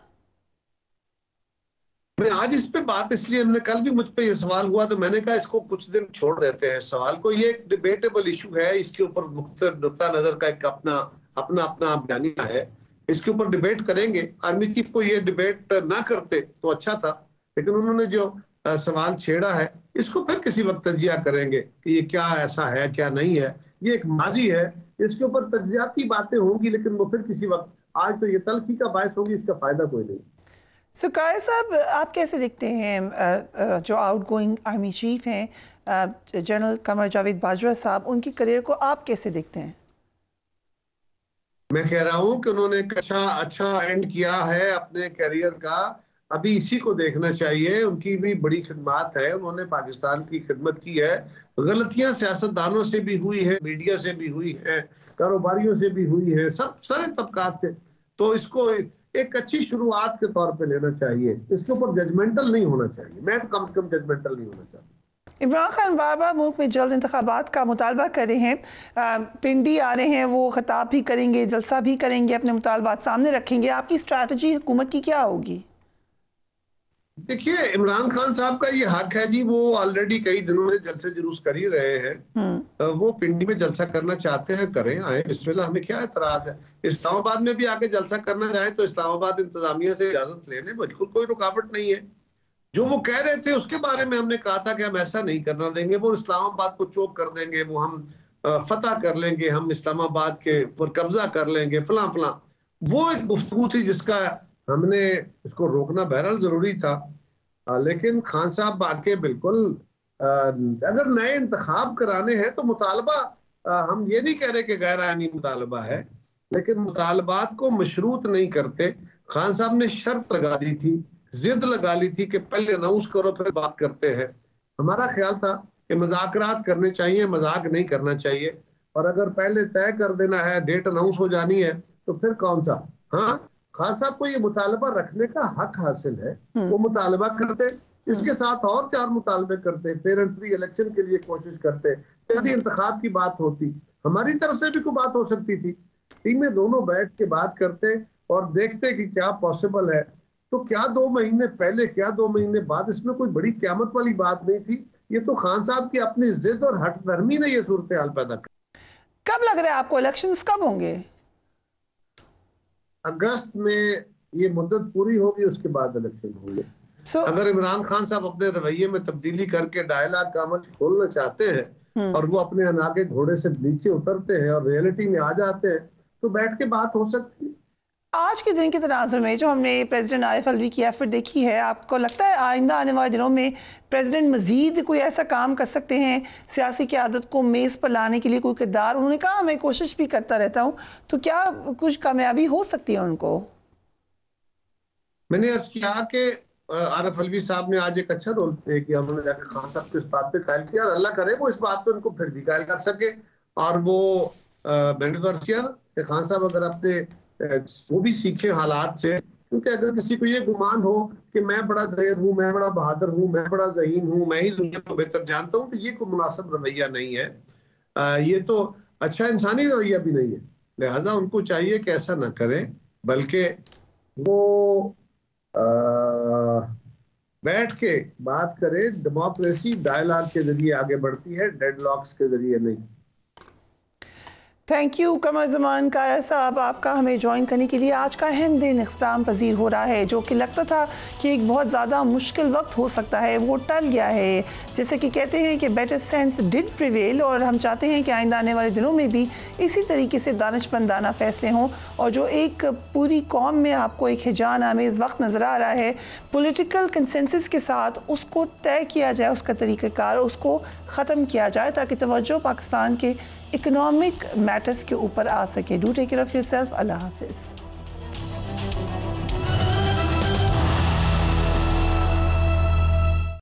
میں آج اس پہ بات اس لیے, ہم نے کل بھی مجھ پہ یہ سوال ہوا تو میں نے کہا اس کو کچھ دن چھوڑ دیتے ہیں سوال کو. یہ ایک ڈیبیٹیبل ایشو ہے, اس کے اوپر مختلف نقطہ نظر کا ایک اپنا بیانیہ ہے, اس کے اوپر ڈیبیٹ کریں گے. آرمی چیف کو یہ ڈیبیٹ نہ کرتے تو اچھا تھا, لیکن انہوں نے جو سوال چھیڑا ہے اس کو پھر کسی وقت تجزیہ کریں گے کہ یہ کیا ایسا ہے کیا نہیں ہے. یہ ایک ماضی ہے, اس کے اوپر تجزیاتی باتیں ہوں گی لیکن وہ پھر کسی وقت, آج تو یہ تلخی کا باعث ہوگی, اس کا فائدہ کوئی نہیں. سکائے صاحب, آپ کیسے دیکھتے ہیں جو آؤٹ گوئنگ آرمی چیف ہیں جنرل قمر جاوید باجوہ صاحب, ان کی کریئر کو آپ کیسے دیکھتے ہیں؟ میں کہہ رہا ہوں کہ انہوں نے ایک اچھا اینڈ کیا ہے اپنے کیریئر کا, ابھی اسی کو دیکھنا چاہیے. ان کی بھی بڑی خدمات ہے, انہوں نے پاکستان کی خدمت کی ہے. غلطیاں سیاستدانوں سے بھی ہوئی ہیں, میڈیا سے بھی ہوئی ہیں, کاروباریوں سے بھی ہوئی ہے, سب سارے طبقات سے. تو اس کو ایک اچھی شروعات کے طور پہ لینا چاہیے, اس کے اوپر ججمنٹل نہیں ہونا چاہیے. میں تو کم سے کم ججمنٹل نہیں ہونا چاہتا. عمران خان بار بار ملک میں جلد انتخابات کا مطالبہ کر رہے ہیں, پنڈی آ رہے ہیں, وہ خطاب بھی کریں گے, جلسہ بھی کریں گے, اپنے مطالبات سامنے رکھیں گے. آپ کی اسٹریٹجی حکومت کی کیا ہوگی؟ دیکھیے, عمران خان صاحب کا یہ حق ہے جی, وہ آلریڈی کئی دنوں سے جلسے جلوس کر ہی رہے ہیں. وہ پنڈی میں جلسہ کرنا چاہتے ہیں, کریں, آئیں, بسم اللہ, ہمیں کیا اعتراض ہے. اسلام آباد میں بھی آ کے جلسہ کرنا چاہیں تو اسلام آباد انتظامیہ سے اجازت لینے بالکل کوئی رکاوٹ نہیں ہے. جو وہ کہہ رہے تھے اس کے بارے میں ہم نے کہا تھا کہ ہم ایسا نہیں کرنا دیں گے, وہ اسلام آباد کو چوک کر دیں گے, وہ ہم فتح کر لیں گے, ہم اسلام آباد کے پر قبضہ کر لیں گے, فلاں فلاں. وہ ایک گفتگو تھی جس کا ہم نے اس کو روکنا بہرحال ضروری تھا، لیکن خان صاحب واقع بالکل اگر نئے انتخاب کرانے ہیں تو مطالبہ ہم یہ نہیں کہہ رہے کہ غیر آئینی مطالبہ ہے، لیکن مطالبات کو مشروط نہیں کرتے۔ خان صاحب نے شرط لگا دی تھی، ضد لگا لی تھی کہ پہلے اناؤنس کرو پھر بات کرتے ہیں۔ ہمارا خیال تھا کہ مذاکرات کرنے چاہیے، مذاق نہیں کرنا چاہیے، اور اگر پہلے طے کر دینا ہے، ڈیٹ اناؤنس ہو جانی ہے تو پھر کون سا۔ ہاں، خان صاحب کو یہ مطالبہ رکھنے کا حق حاصل ہے، وہ مطالبہ کرتے، اس کے ساتھ اور 4 مطالبے کرتے، پیرنٹ فری الیکشن کے لیے کوشش کرتے، جلدی انتخاب کی بات ہوتی، ہماری طرف سے بھی کوئی بات ہو سکتی تھی، ٹیمیں دونوں بیٹھ کے بات کرتے اور دیکھتے کہ کیا پاسبل ہے۔ تو کیا 2 مہینے پہلے، کیا 2 مہینے بعد، اس میں کوئی بڑی قیامت والی بات نہیں تھی، یہ تو خان صاحب کی اپنی ضد اور ہٹ درمی نے یہ صورتحال پیدا کی۔ کب لگ رہا ہے آپ کو الیکشنز کب ہوں گے؟ اگست میں یہ مدت پوری ہوگی، اس کے بعد الیکشن ہوں گے۔ اگر عمران خان صاحب اپنے رویے میں تبدیلی کر کے ڈائلاگ کا عمل کھولنا چاہتے ہیں اور وہ اپنے انا کے گھوڑے سے نیچے اترتے ہیں اور ریئلٹی میں آ جاتے ہیں تو بیٹھ کے بات ہو سکتی ہے۔ آج کے دن کے تناظر میں جو ہم نے پریزیڈنٹ عارف الوی کی ایفرٹ دیکھی ہے، آپ کو لگتا ہے آئندہ آنے والے دنوں میں پریزیڈنٹ مزید کوئی ایسا کام کر سکتے ہیں سیاسی قیادت کو میز پر لانے کے لیے، کوئی کردار؟ انہوں نے کہا میں کوشش بھی کرتا رہتا ہوں، تو کیا کچھ کامیابی ہو سکتی ہے ان کو؟ میں نے عرض کیا کہ عارف الوی صاحب نے آج ایک اچھا رول پلے کیا، انہوں نے جا کے خان صاحب کو اس بات پہ قائل کیا، اور اللہ کرے وہ اس بات پہ ان کو پھر بھی قائل کر سکے، اور وہ میں نے تو عرض کیا کہ خان صاحب اگر اپنے وہ بھی سیکھیں حالات سے، کیونکہ اگر کسی کو یہ گمان ہو کہ میں بڑا دلیر ہوں، میں بڑا بہادر ہوں، میں بڑا ذہین ہوں، میں ہی دنیا کو بہتر جانتا ہوں، تو یہ کوئی مناسب رویہ نہیں ہے، یہ تو اچھا انسانی رویہ بھی نہیں ہے۔ لہٰذا ان کو چاہیے کہ ایسا نہ کریں، بلکہ وہ بیٹھ کے بات کرے۔ ڈیموکریسی ڈائلاگ کے ذریعے آگے بڑھتی ہے، ڈیڈ لاکس کے ذریعے نہیں۔ تھینک یو قمر زمان کایا صاحب، آپ کا ہمیں جوائن کرنے کے لیے۔ آج کا اہم دن اختتام پذیر ہو رہا ہے، جو کہ لگتا تھا کہ ایک بہت زیادہ مشکل وقت ہو سکتا ہے، وہ ٹل گیا ہے۔ جیسے کہ کہتے ہیں کہ بیٹر سینس ڈڈ پریویل، اور ہم چاہتے ہیں کہ آئندہ آنے والے دنوں میں بھی اسی طریقے سے دانشمندانہ فیصلے ہوں، اور جو ایک پوری قوم میں آپ کو ایک ہیجان آمیز وقت نظر آ رہا ہے، پولیٹیکل کنسنسس کے ساتھ اس کو طے کیا جائے، اس کا طریقہ کار، اس کو ختم کیا جائے، تاکہ توجہ پاکستان کے اکنامک میٹرز کے اوپر آ سکے۔ Do take care of yourself. اللہ حافظ۔